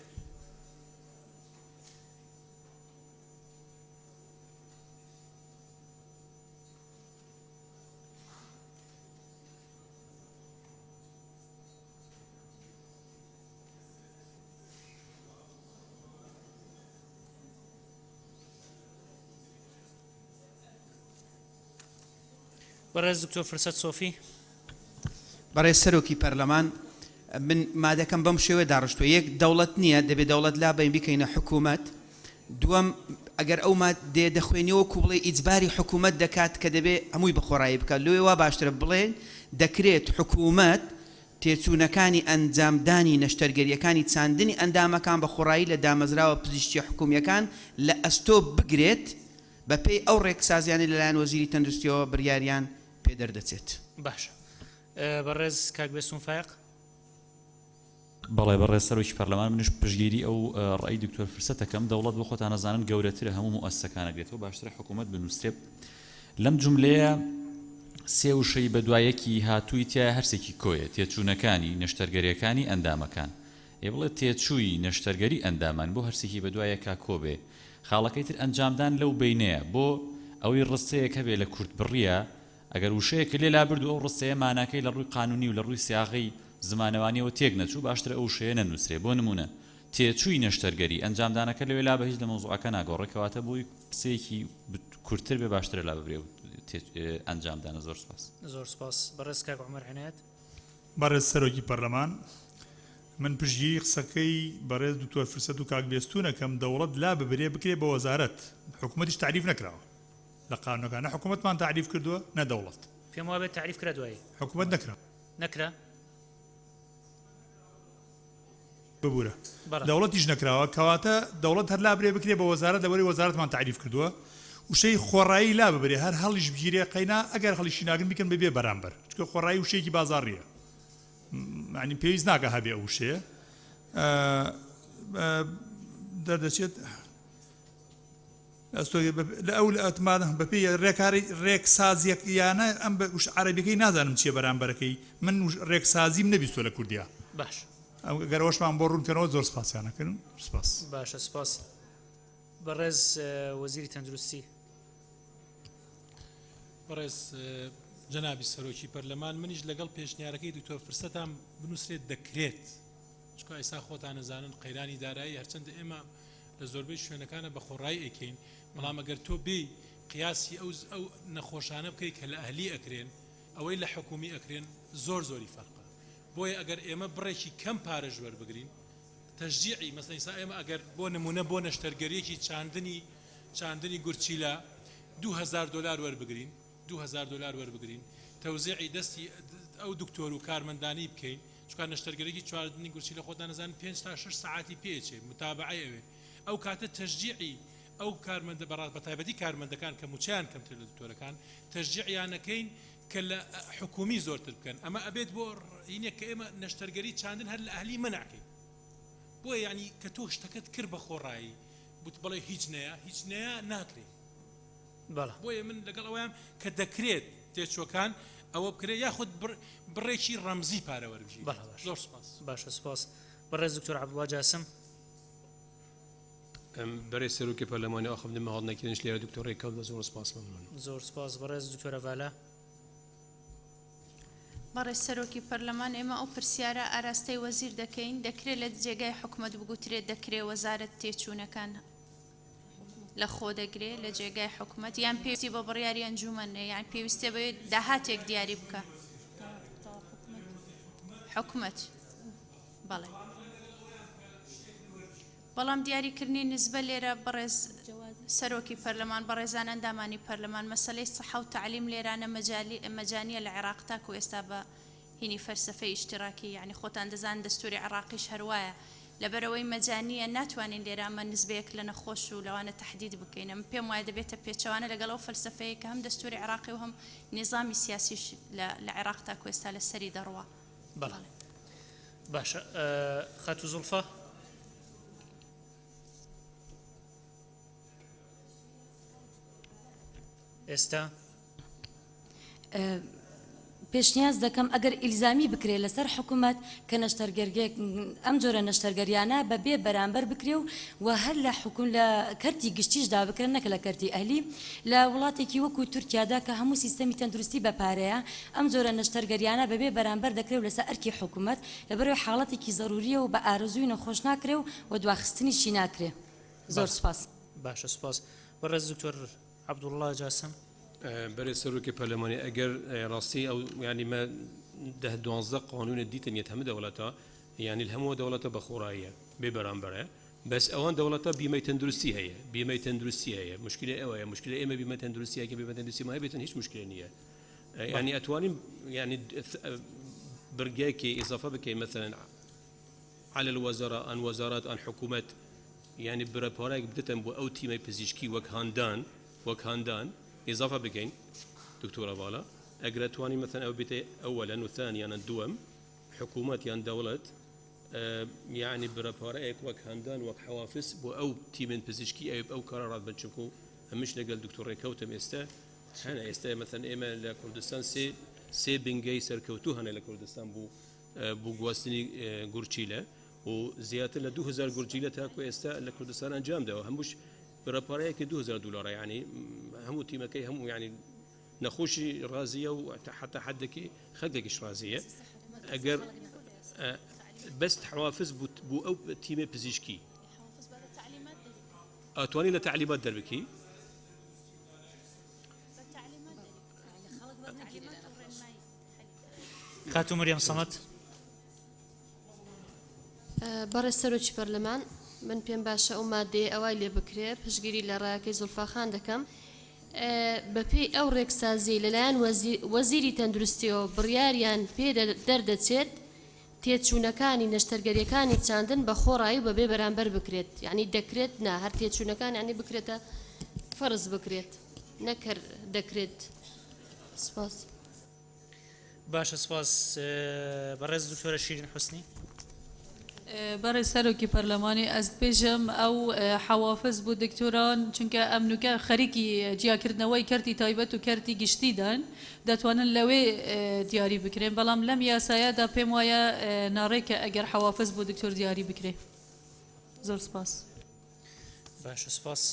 بەڕێز دکتۆر فرسەت سۆفی. بەڕێز سەرۆکی پەرلەمان من مادەکەم بەم شێوە داڕشتووە. یەک دەوڵەت نییە دەبێت دەوڵەت لا بین بکەینە حکوومەت. دووەم ئەگەر ئەو مادێ دەخوێنیەوە کو بڵێ ئیجباری حکوومەت دەکات کە دەبێت هەمووی بەخۆڕایی بکات لێوێ وا باشترە بڵێن دەکرێت حکوومەت تێچوونەکانی ئەنجامدانی نەشتەرگەریەکانی چاندنی ئەندامەکان بە خۆڕایی لە دامەزراوە پزیشکی حکومیەکان لە ئەستۆ بگرێت بەپێی ئەو ڕێکسازیانی لەلایەن وەزیری تەندروستیەوە بڕیاریان پێدەردەچێت. باشە. بەڕێز کاک بێسوون فایق. بەڵێ بەڕێز سەرۆکی پەرلەمان منش پشگیری ئەو ڕای دکتۆر فرسەتەکەم دەوڵەت بۆ خۆتان نەزانن گەورەترە هەموو مؤسسەکانەگرێتەوە باشترە حکوومەت بنووسێت. لەم جوملەیە سێ وشەی بەدوایەکی هاتووی تیا هەرسێکی کۆیە تێچوونەکانی نەشتەرگەریەکانی ئەندامەکان. ێ بڵێ تێچووی نەشتەرگەری ئەندامان بۆ هەرسێکی بەدوایەکە کۆبێ خاڵەکەی تر ئەنجامدان لەو بینەیە بۆ ئەوەی ڕستەیە کە بێ لە کورت بڕیە ئەگەر وشەیەکە لێ لابردو ئەو ڕستەیە ماناکەی لە ڕووی قانونی و لە ڕووی سیاغی زمانەوانیەوە تێک نەچوو باشترە ئەو شەیە نەنووسرێ. بۆ نمونە تێچووی نەشتەرگەری ئەنجامدانەکە لەوێ لا بە هیچ لە مەوزوعەکە ناگۆڕێکەواتە بۆی قسەیەکی کورتتر بێ باشترە لا ببرێ ئەنجامدانە. زۆر سپاس. زۆر سپاس. بەڕێز کاک عومەر عنایەت. بەڕێز سەرۆکی پەرلەمان من پشگیری قسەکەی بەڕێز دکتۆر فرسەت و کاک بێستوونەکەم دەوڵەت لا ببرێ بکرێ بە وەزارەت حکوومەتیش تعریف نەکراوە لە قانونەکانە حکوومەتمان تعریف کردووە نە دەوڵەت. پێم وابێت تعریف کرا دوایی حکوومەت نەکرا ببوورە دەوڵەتیش نەکراوە کەواتە دەوڵەت هەر لا برێ بکرێ بە وەزارەت لەوەری وەزارەتمان تعریف کردووە وشەی خۆڕایی لا ببرێ هەر هەڵیش بگیرێ قەینا ئەگەر هەڵیشی ناگرن بکەن ببێ بەرامبەر چکە خۆڕایی وشەیەکی بازاڕیە معنی پێویست ناکە هەبێ ئەو وشەیە دەردەچێت ئەو ئەتمانە بەپێی ڕێکسازیەکیانە ئەم عەرەبیەکەی نازانم چییە بەرامبەرەکەی من ڕێکسازیم نەبیستۆ لە کوردیا. باش. گەرەوەشمان بۆ ڕوونکەنەوە زۆر سپاسیانەکەن. سپاس. باشە سپاس. بەڕێز وەزیری تەندروستی. بەڕێز جەنابی سەرۆکی پەرلەمان منیش لەگەڵ پێشنیارەکەی دکتۆر فرسەتام بنووسرێت دەکرێت چکە ئێستا خۆتان نەزانن قەیرانی دارایی هەرچەندە ئێمە لە زۆربەی شوێنەکانە بە خۆڕایی ئەکەین بەڵام ئەگەر تۆ بێ قیاسی ئەو نەخۆشانە بکەی کە لە ئەهلی ئەکرێن ئەوەی لە حکومی ئەکرێن زۆری فەرقە. بۆیە ئەگەر ئێمە بڕێکی کەم پارەژ وەربگرین تەشجیعی مەسەڵەن ئێستا ئێمە ئەگەر بۆ نمونە بۆ نەشتەرگەریەکی چاندنی گورچیلە $2000 وەربگرین $2000 وەربگرین تەوزیعی دەستی ئەو دکتۆر و کارمەندانی بکەین چکە نەشتەرگەریەکی چواردنی گورچیلە خۆتان نەزانن 5 تا 6 ساعتی پێچێ متابعەی ئەوێ ئەو کاتە تەشجیعی ئەو کارمەندە بە تایبەتی کارمەندەکان کە موچیان کەمتر لە دکتۆرەکان تەشجیعیانەکەین کە لە حکومی زۆرتر بکەن ئەمە ئەبێت بۆ اینێک کە ئێمە نەشتەرگەری چاندن هەر لە ئەهلی منعکەین بۆ ینی کە تۆ شتەکەت کرد بە خۆڕایی بوت بڵێ هیچ نەیە ناکرێ بۆیە من لەگەڵ ئەوەیان کە دەکرێت تێچۆکان ئەوە بکرێ یاخود بڕێکی ڕەمزی پارەوەربژی زۆر سپاس باشە سپاس بەڕێز دکتۆر عەبدوڵڵا جاسم برای سەرۆکی پەرلەمانی ئاخەفنمە هەڵنەکردنش لێرە دکتۆڕی کەوت بە زۆر سپاس مەمنون زۆر سپاس بەڕێز دکتۆرە ڤالە بەڕێز سەرۆکی پەرلەمان ئێمە ئەو پرسیارە ئاراستەی وەزیر دەکەین دەکرێت لە جێگای حکومەت بگوترێت دەکرێت وەزارەت تێچوونەکان لە خۆ دەگرێت لە جێگای حکومەت یان پێویستی بە بڕیاری ئەنجومەنە یان پێویستە بێت داهاتێک دیاری بکە حکومەت بەڵێ بەڵام دیاریکردنی نسبە لێرە بەڕێز سەرۆکی پەرلەمان بەڕێزان ئەندامانی پەرلەمان مەسەلەی سەحە و تعلیم لێرانە مەجانیە لە عێراق تاکو ئێستا بە هینی فەرسەفەی ئیشتراکی یعنی خۆتان دەزان دەستوری عێراقیش هەروایە لەبەرەوەی مەجانیە ناتوانین لێرە ئەمە نسبەیەک لە نەخۆش و لەوانە تهدید بکەین ئەم پێم وایە دەبێتە پێچەوانە لەگەڵ ئەو فەلسەفەیە کە هەم دەستوری عێراقی و هەم نظامی سیاسیش لە عێراق تاکو ئێستا لە سەری دەڕوا بەڵێ باشە خەتو زولفە ئێستا پێشنیاز دەکەم ئەگەر ئیلزامی بکرێت لەسەر حکوومەت کە نەشتەرگەرگێک ئەم جۆرە نەشتەرگەریانە بەبێ بەرامبەر بکرێ و هەر لە حکوم لە کەرتی گشتیشدا بکرێن نەکە لە کەرتی ئەهلی لە وڵاتێکی وەکو تورکیادا کە هەموو سیستەمی تەندروستی بەپارەیە ئەم جۆرە نەشتەرگەریانە بەبێ بەرامبەر دەکرێت لەسەر ئەرکی حکوومەت لەبەرەوەی حاڵەتێکی ضروریە و بە ئارزووی نەخۆش ناکرێ و دواخستنیشی ناکرێ زۆر سپاس باشە سپاس بەڕێز دکتۆر عەبدوڵڵا جاسم برای سەرۆکی پەرلەمانی ئەگەر ڕاستی ئەو ینی مە 10-12 قانون دیتەنیێت هەموو دەوڵەتە ینی هەموو دەوڵەتە بەخۆڕاییە بێ بەرامبەرە بەس ئەوان دەوڵەتە بیمەی تەندروستی هەیە بیمەی تەندروستی هەیە مشکلی ئەوەیە مشکلی ئێمە بیمە تەندروستیەکە بیمە تەندروستی مای بێتن هیچ مشکلی نییە ینی ئەتوانین ینی برگێکی ئیزافە بکەین مثلا على الوزراء عن وزارات عن حكومة يعني برپارێک بدەن بۆ ئەو تیمەی پزیشکی وەک هاندان إضافة بكين دكتورة فالا أجرتواني مثلا أو بيت أولا وثانيا الدوم حكومات يعني دولة يعني براباريك وك هندان وك حوافز أو تيمن بزيشكي أو قرارات بنشوفو مش نقل دكتور كوتم استا هنا استا مثلا إما لكردستان سي بنجي سركوتو هنا لكردستان بو جواستني جورجيلا وزيادة ل 2000 جورجيلا تاكو استا لكردستان أنجام ده همش براباريك $2000 يعني همو تيمكي همو يعني نخوشي رازية وحتى حدك خلقكش رازية أجر بس حوافز بو أو تيمة بزيشكي أتواني لتعليمات دربكي خاتو مريم صمت برای سەرۆکی پەرلەمان من پێم باشە ئەو مادەیە ئەوای لێ بکرێ پشگیری لە ڕاکەی زولفاخان دەکەم بەپێی ئەو ڕێکسازی لەلایەن وەزیری تەندروستیەوە بڕیاریان پێ دەردەچێت تێچوونەکانی نەشتەرگەریەکانی چاندن بە خۆڕایی بەبێ بەرامبەر بکرێت یعنی دەکرێت نا هەر تێچوونەکان یعنی بکرێتە فەرز بکرێت نەکەر دەکرێت سپاس باشە سپاس بەڕێز دکتۆرە شیرین حوسنی برای سەرۆکی پەرلەمانی ئەس بێژم ئەو حەوافز بوو دکتۆران چونکە ئەمنوکە خەریکی جیاکردنەوەی کەرتی تایبەت و کەرتی گشتیدان دەتوانن لەوێ دیاری بکرێن بەڵام لەم یاسایەدا پێم وایە ناڕێکە ئەگەر حەوافز بوو دکتۆر دیاری بکرێ زۆر سپاس باشە سپاس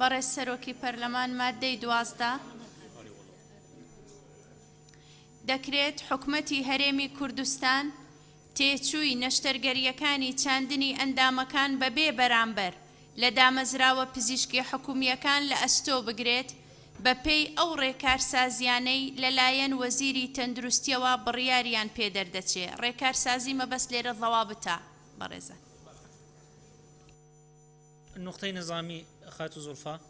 بەڕێز سەرۆکی پەرلەمان مادەی 12 دەکرێت حکومەتی هەرێمی کوردستان تێچووی نەشتەرگەریەکانی چاندنی ئەندامەکان بەبێ بەرامبەر لە دامەزراوە پزیشکی حکومیەکان لە ئەستۆ بگرێت بە پێی ئەو ڕێکارسازیانەی لەلایەن وەزیری تەندروستیەوە بڕیاریان پێدەردەچێ. ڕێکارسازی مەبەست لێرە ضەوابتە بەڕێزە. نقطەی نظامی خات و زولفا.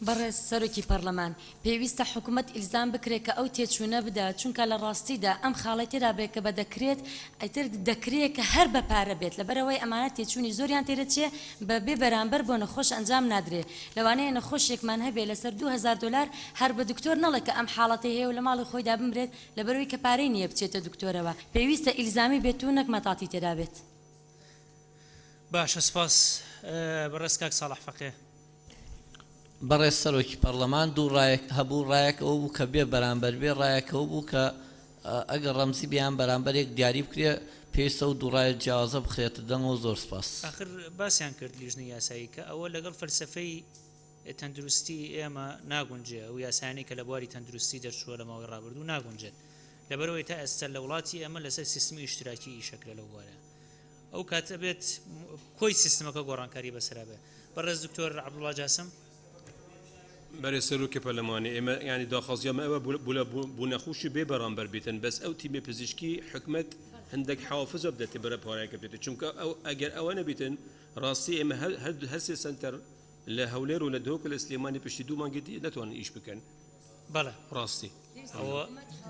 بەڕێز سەرۆکی پەرلەمان پێویستە حکوومەت ئیلزام بکرێت کە ئەو تێچوونە بدات چونکە لە ڕاستیدا ئەم خاڵەتێدا بێت کە بە دەکرێت ئەیتر دەکرێت کە هەر بە پارە بێت لەبەرەوەی ئەمانە تێچوونی زۆریان تێرەچێ بە بێ بەرامبەر بۆ نەخۆش ئەنجام نادرێ لەوانەیە نەخۆشێکمان هەبێ لەسەر 2000 دلار هەر بە دکتۆر نەڵێ کە ئەم حاڵەتی هەیە و لە ماڵی خۆیدا بمرێت لەبەرەوەی کە پارەی نییە بچێتە دکتۆرەوە پێویستە ئیلزامی بێت و نەک مەتاتی تێدا بێت. باشە سپاس. بەڕێز کاک ساڵح فەقێ. بەڕێز سەرۆکی پەرلەمان دوو ڕایەک هەبوو ڕایەکەوە بوو کە بێ بەرامبەر بێ ڕایەکەوە بوو کە ئەگەر ڕەمزی بیان بەرامبەرێک دیاری بکرێ پێویستە و دوو ڕایە جیازە بخرێتە دەنگەوە زۆر سپاس. آخر باسییان کرد لیژنەی یاسایی کە ئەوە لەگەڵ فەلسفەی تەندروستی ئێمە ناگونجێ و یاسانی کە لە بواری تەندروستی دەرچووە لە ماوەی ڕابردوو ناگونجێت لەبەرەوەی تا ئێستا لە وڵاتی ئەمە لەسەر سیستمی ئیشتراکی ئیشەکرە لەو بوارە ئەو کاتە بێت کۆی سیستمەکە گۆڕانکاری بەسرا بێ. بەڕێز دکتۆر عەبدوڵڵا جاسم. برای سەرۆکی پەرلەمانی ئێمە ینی داخوازیامە ئەوە بوو نەخۆشی بێ بەرامبەر بیتن بەس ئەو تیمێ پزیشکی حکومەت هەندێک حافزە بدەێت بەرە پارەیەکە بێت چونکە ئەو ئەگەر ئەوە نەبیتن ڕاستی ئێمە هەسێ سنتەر لە هەولێر و لە دۆکە لە سلێمانی پشتی دوو مانگی نەتوانن ئیش بکەن. بەڵێ ڕاستی ئەوە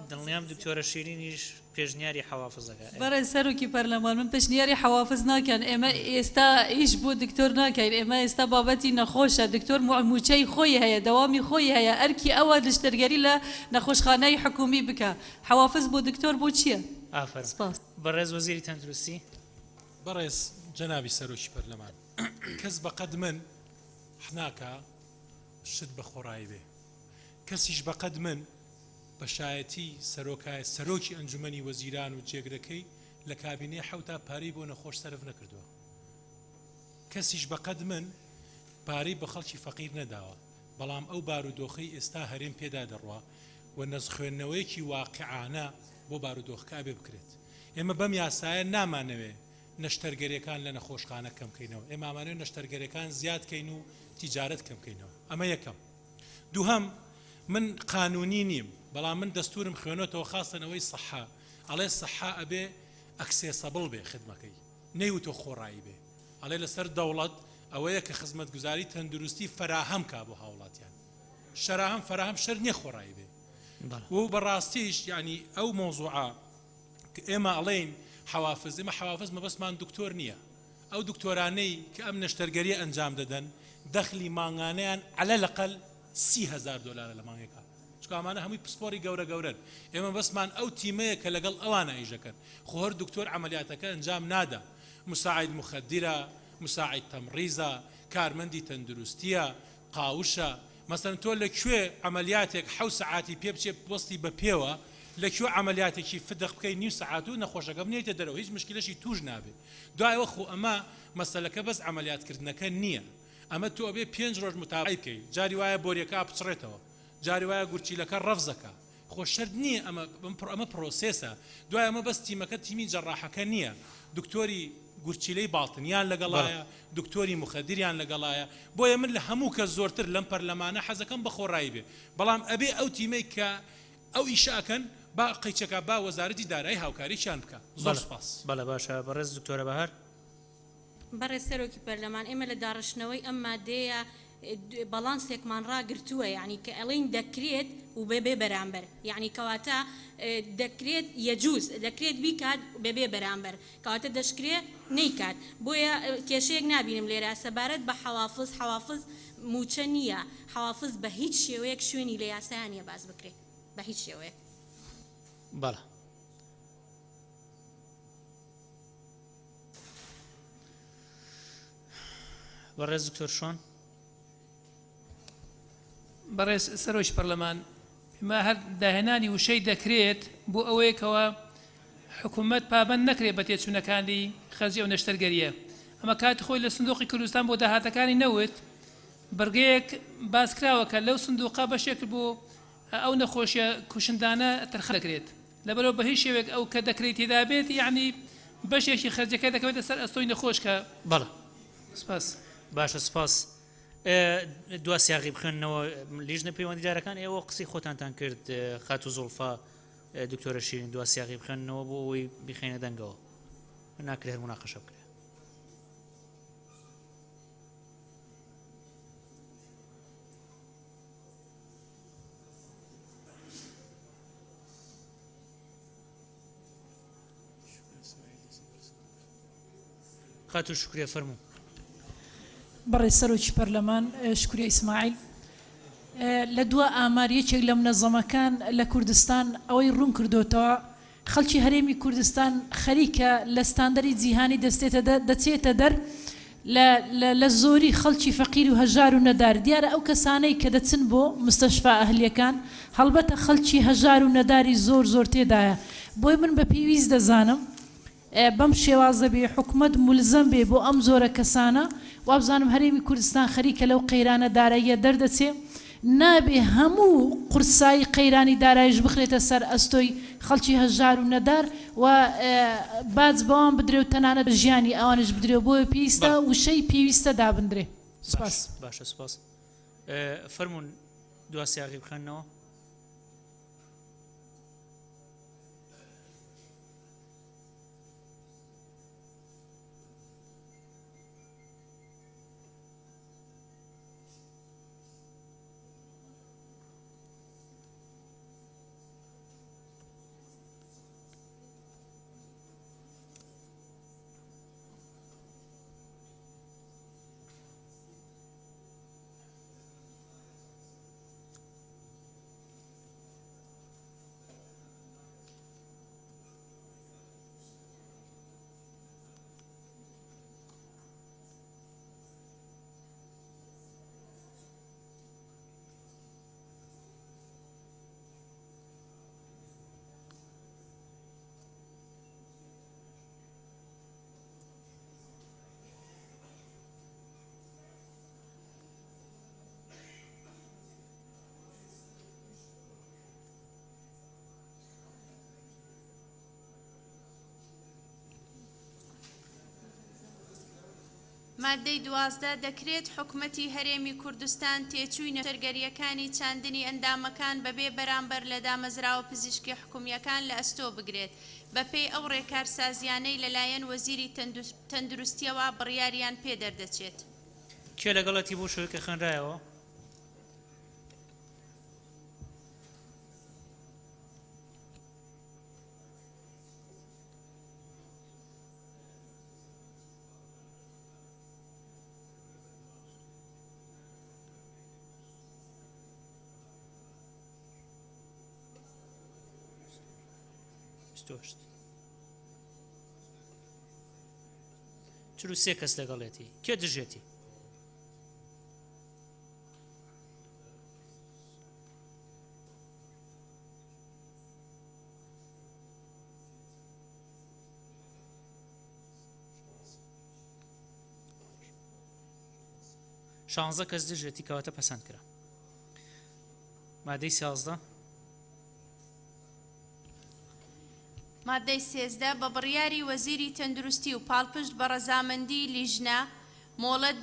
دڵنیام دکتۆرە شیرینیش پێشنیاری حەوافزەکە. بەڕێز سەرۆکی پەرلەمان من پێشنیاری حەوافز ناکەن ئێمە ئێستا ئیش بۆ دکتۆر ناکەین ئێمە ئێستا بابەتی نەخۆشە دکتۆر موچەی خۆی هەیە دەوامی خۆی هەیە ئەرکی ئەوە لشتەرگەری لە نەخۆشخانەی حکومی بکە حەوافز بۆ دکتۆر بۆ چییە؟ سپاس. بەڕێز وەزیری تەندروستی. بەڕێز جەنابی سەرۆکی پەرلەمان کەس بەقەد من حناکە شت بە خۆڕایی بێ کەسیش بەقەد من بەشایەتی سەرۆکی ئەنجومەنی وەزیران و جێگرەکەی لە کابینێ حوتا پارەی بۆ نەخۆش سەرف نەکردووە کەسیش بەقەد من پارەی بە خەڵکی فەقیر نەداوە بەڵام ئەو بارودۆخەی ئێستا هەرێم پێدا دەڕوا و نەزخوێندنەوەیەکی واقعانە بۆ بارودۆخکا بێ بکرێت ئێمە بەم یاسایە نامانەوێ نەشتەرگەریەکان لە نەخۆشخانە کەمکەینەوە ئێمە ئامانەوێ نەشتەرگەریەکان زیادکەین و تیجارەت کەمکەینەوە ئەمە یەکەم. دووهەم من قانونی نیم بەڵام من دەستورم خوێنێتەوە خاستنەوەی سەحا ئەڵێ سەحا ئەبێ ئەکسێسەبڵ بێ خدمەکەی نەیوتۆ خۆڕایی بێ ئەڵێ لەسەر دەوڵەت ئەوەیە کە خزمەتگوزاری تەندروستی فراهەم کا بۆ هاوڵاتیان شەراهەم فراهەم شەر نییە خۆڕایی بێ و بەڕاستیش ینی ئەو مۆزوعە کە ئێمە ئەڵێین حەوافز ئێمە حەوافز مەبەستمان دکتۆر نییە ئەو دکتۆرانەی کە ئەم نەشتەرگەریە ئەنجام دەدەن دەخلی مانگانەیان عەلە لەقەل 30,000 دلار لە مانگێکە چکامانە هەمووی پسپۆری گەورە ئێمە بەسمان ئەو تیمەیە کە لەگەڵ ئەوانە ئیژەکەن خۆ هەر دکتۆر عملیاتەکە ئەنجام نادا مساعد مخدرە مساعد تەمڕیزە کارمەندی تەندروستیە قاوشە مەسەن تۆ لەکوێ عملیاتێک 7 ساعاتی پێ بچێ وەستی بە پێوە لەکوێ عملیاتێکی فدق بکەی نیو ساعات و نەخۆشەکە بنێتە دەرەوە هیچ مشکلەشی توش نابێت دوایەوە خۆ ئەمە مەسەلەکە بەس عملیاتکردنەکە نییە ئەمە تۆ ئەبێ 5 ڕۆژ متابعی بکەی جاری وایە بۆریەکە بچڕێتەوە جاری وایە گورچیلەکە ڕەفزەکە خۆ شەرت نییە ئەمە پرۆسێسە دوای ئەمە بەس تیمەکە تیمی جەڕاحەکە نییە دکتۆری گورچیلەی باڵتنیان لەگەڵایە دکتۆری مخدریان لەگەڵایە بۆیە من لە هەموو کە زۆرتر لەم پەرلەمانە حەزەکەم بە خۆڕایی بێ بەڵام ئەبێ ئەو تیمەی کە ئەو ئیشاکەن با قەیچەکە با وەزارەتی دارایی هاوکاریشیان بکە زۆر سپاس. بەڵێ باشە بەڕێز دکتۆرە بەهار. بەڕێز سەرۆکی پەرلەمان ئێمە لە داڕشتنەوەی ئەم مادەیە بەڵانسێکمان ڕاگرتووە یعنی کە ئەڵین دەکرێت و بێبێ بەرامبەر یعنی کەواتە دەکرێت یەجوز دەکرێت بیکات بێبێ بەرامبەر کەواتە دەشکرێت نەیکات بۆیە کێشەیەک نبینم لێرە سەبارەت بە حەوافز موچە نییە حەوافز بە هیچ شێوەیەک شوێنی لە یاسایانە باز بکرێت بە هیچ شێوەیەک. بەڵێ بەڕێز دکتۆر شۆن. بەڕێز سەرۆکی پەرلەمان ما هەر داهێنانی وشەی دەکرێت بۆ ئەوەیەکەوە حکوومەت پابەند نەکرێت بە تێچوونەکانی خەرجی ئەو نەشتەرگەریە ئەمە کات خۆی لە سندوقی کوردستان بۆ داهاتەکانی نەوت بەرگەیەک باسکراوە کە لەو سندوقا بەشێک بۆ ئەو نەخۆشیە کوشندانە تەرخە دەکرێت لەبەرەوە بە هیچ شێوێک ئەو کە دەکرێت تێدا بێت یعنی بەشێکی خەرجەکە دەکەوێتە سەر ئەستۆی نەخۆش کە بەڵێ سپاس باشە سپاس دوا سیاغی بخێنەوە لیژنە پەیوەندیدارەکان ئێوە قسەی خۆتانتان کرد خات و زوڵفا دکتۆرە شیرین دوا سیاغی بخێنەوە بۆ ئەوەی بخێنە دەنگەوە ناکرێت هەر مناقەشە بکرێت خاتو شکریە فەرموو بەڕێ سەرۆکی پەرلەمان شکریە ئیسماعیل لە دووە ئامار یەکێک لە منەظەمەکان لە کوردستان ئەوەی ڕوون کردوتەوە خەڵکی هەرێمی کوردستان خەریکە لە ستاندەری جیهانی دەچێتە دەر لە زۆری خەڵکی فەقیر و هەژار و نەدار دیارە ئەو کەسانەی کە دەچن بۆ مستەشفا ئەهلیەکان هەڵبەتە خەڵکی هەژار و نەداری زۆر تێدایە بۆی من بە پێویست دەزانم بەم شێوازە بێ حکومت مولزم بێ بۆ ئەم زۆرە کەسانە وابزانم هەرێمی کوردستان خەریکە لەو قەیرانە داراییە دەردەچێ نابێ هەموو قورسایی قەیرانی دارایش بخرێتە سەر ئەستۆی خەڵکی هەژار و نەدار و باج بەوان بدرێ و تەنانەت ژیانی ئەوانش بدرێ بۆ پێویستە وشەی پێویستە دابدرێ سپاس باشە سپاس فەرموون دوا سیاغی بخێنەوە مادەی 12 دەکرێت حکومەتی هەرێمی کوردستان تێچووی نەتەرگەریەکانی چاندنی ئەندامەکان بەبێ بەرامبەر لە دامەزراوە پزیشکی حکومیەکان لە ئەستۆ بگرێت بەپێی ئەو ڕێکارسازیانەی لەلایەن وەزیری تەندروستیەوە بڕیاریان پێ دەردەچێت کێ لەگەڵەتی بۆ شوێکە خوێنرایەوە چلو سێ کەس لەگەڵێتی کێ دژێتی شانزە کەس دژێتی کەواتە پەسەند کرا مادەی 11 مادەی 13 بە بڕیاری وەزیری تەندروستی و پاڵپشت بە ڕەزامەندی لیژنە مۆڵەت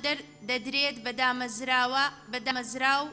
دەدرێت بەدامەزراو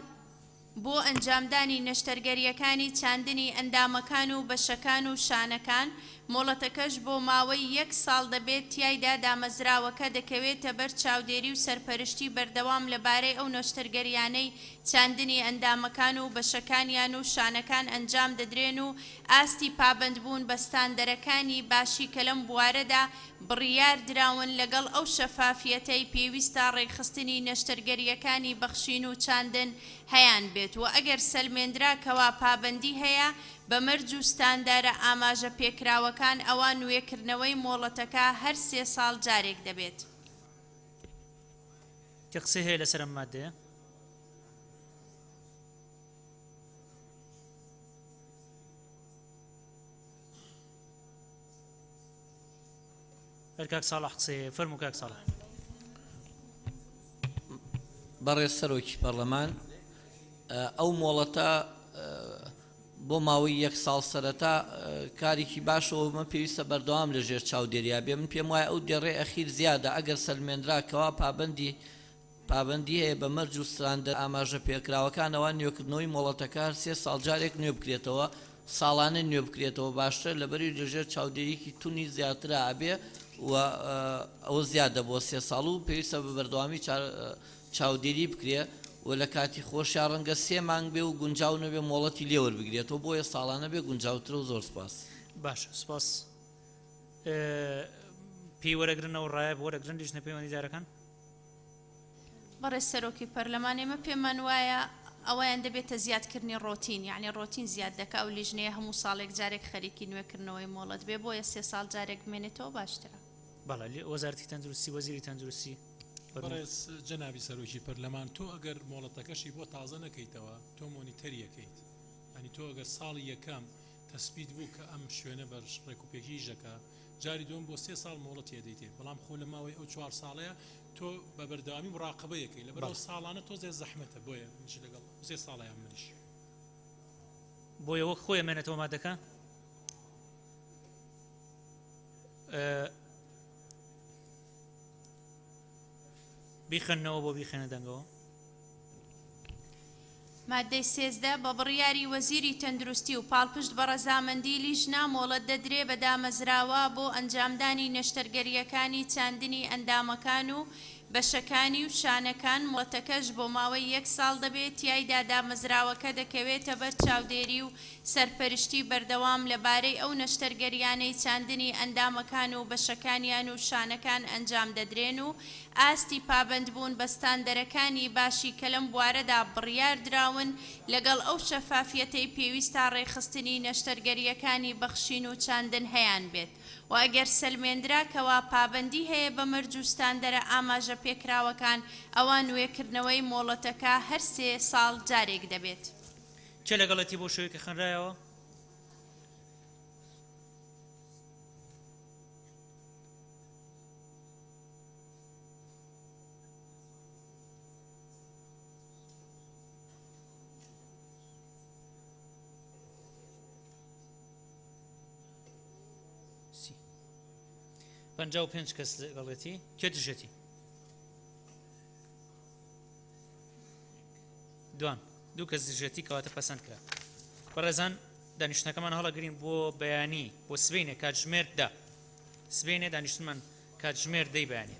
بۆ ئەنجامدانی نەشتەرگەریەکانی چاندنی ئەندامەکان و بەشەکان و شانەکان مۆڵەتەکەش بۆ ماوەی 1 ساڵ دەبێت تیایدا دامەزراوەکە دەکەوێتە بەر چاودێری و سەرپەرشتی بەردەوام لەبارەی ئەو نەشتەرگەریانەی چاندنی ئەندامەکان و بەشەکانیان و شانەکان ئەنجام دەدرێن و ئاستی پابندبوون بە ستاندەرەکانی باشی کە لەم بوارەدا بڕیار دراون لەگەڵ ئەو شەفافیەتەی پێویستە ڕێکخستنی نەشتەرگەریەکانی بەخشین و چاندن هەیان بێت و ئەگەر سەلمێنراکەوە پابندی هەیە بە مەرج و ستاندارە ئاماژە پێکراوەکان ئەوان نوێکردنەوەی مۆڵەتەکە هەر 3 ساڵ جارێک دەبێت. کە قسەی هەیە لەسەر ئەم مادەیە؟ هەر کاک ساڵح قسەی هەیە، فەرموو کاک ساڵح. بەڕێز سەرۆکی پەرلەمان ئەو مۆڵەتە بۆ ماوەی یەک ساڵ سەرەتا کارێکی باشەوە من پێویستە بەردەوام لە ژێر چاودێریا بێ من پێم وایە ئەو دێڕێ ئەخیر زیادە ئەگەر سەلمێنراکەوە پابندی هەیە بە مەرج و ستاندەر ئاماژە پێکراوەکانەوە نوێکردنەوەی مۆڵەتەکە هەر 3 ساڵ جارێک نوێ بکرێتەوە ساڵانە نوێ بکرێتەوە باشتر لەبەری لەژێر چاودێریکی تونی زیاترە ئابێ و ئەوە زیادە بۆ 3 ساڵ و پێویستە بە بەردەوامی چاودێری بکرێ و لە کاتی خۆشیان ڕەنگە 3 مانگ بێ و گونجاو نەبێ مۆڵەتی لێوەربگرێتەوە بۆیە ساڵانە بێ گونجاوترە و زۆر سپاس باش سپاس پێی وەرەگرنەوە ڕایە بۆ وەرەگرن لیژنە پەیوەندیدارەکان بەڕێز سەرۆکی پەرلەمان ئێمە پێمان وایە ئەوەیان دەبێتە زیادکردنی ڕۆتین یعنی ڕۆتین زیاد دەکا و لیژنەیە هەموو ساڵێک جارێک خەریکی نوێکردنەوەی مۆڵەت بێ بۆیە 3 ساڵ جارێک بمێنێتەوە باشترە بەڵێ وەزارەتی تەندروستی وەزیری تەندروستی بەڕێز جەنابی سەرۆکی پەرلەمان تۆ ئەگەر مۆڵەتەکەشی بۆ تازە نەکەیتەوە تۆ مۆنیتەریەکەیت ینی تۆ ئەگەر ساڵی یەکەم تەسبیت بوو کە ئەم شوێنە بەر ڕێکوپێکیژەکە جاری دوم بۆ 3 ساڵ مۆڵەت یەدەیتێ بەڵام خۆ لە ماوەی ئەو 4 ساڵەیە تۆ بە بەردەوامی مراقبەیەکەی لەبەرەوە ساڵانە تۆ زێ زەحمەتە بۆیە منش لەگەڵ 3 ساڵیان منیش بۆیە وەک خۆی مێنێتەوە مادەکە بیخەنەوە بۆ بیخێنە دەنگەوە مادەی 13 بە بڕیاری وەزیری تەندروستی و پاڵپشت بە ڕەزامەندی لیژنا مۆڵەت دەدرێ بە دامەزراوە بۆ ئەنجامدانی نەشتەرگەریەکانی چاندنی ئەندامەکان و بەشەکانی و شانەکان مۆڵەتەکەش بۆ ماوەی 1 ساڵ دەبێت تیایدا دامەزراوەکە دەکەوێتە بەر چاودێری و سەرپەرشتی بەردەوام لەبارەی ئەو نەشتەرگەریانەی چاندنی ئەندامەکان و بەشەکانیان و شانەکان ئەنجام دەدرێن و ئاستی پابندبوون بە ستاندەرەکانی باشی کە لەم بوارەدا بڕیار دراون لەگەڵ ئەو شەفافیەتەی پێویستە ڕێخستنی نەشتەرگەریەکانی بەخشین و چاندن هەیان بێت و ئەگەر سەلمێنراکەوە پابندی هەیە بە مەرج و ستاندەرە ئاماژە پێکراوەکان ئەوان نوێکردنەوەی مۆڵەتەکە هەر 3 ساڵ جارێک دەبێت چه لەگەڵەتی بۆ شوێکە خەنرایەوە پەنجاو 5 کەس لەگەڵەتی کێ دژەتی دوو کەس دژەتی کەواتە پەسەند کرا بەڕێزان دانیشتنەکەمان هەڵەگرین بۆ بەیانی بۆ سبەینێ کاتژمێر 10 سبەینێ دانیشتمان کاتژمێر 10 بەیانی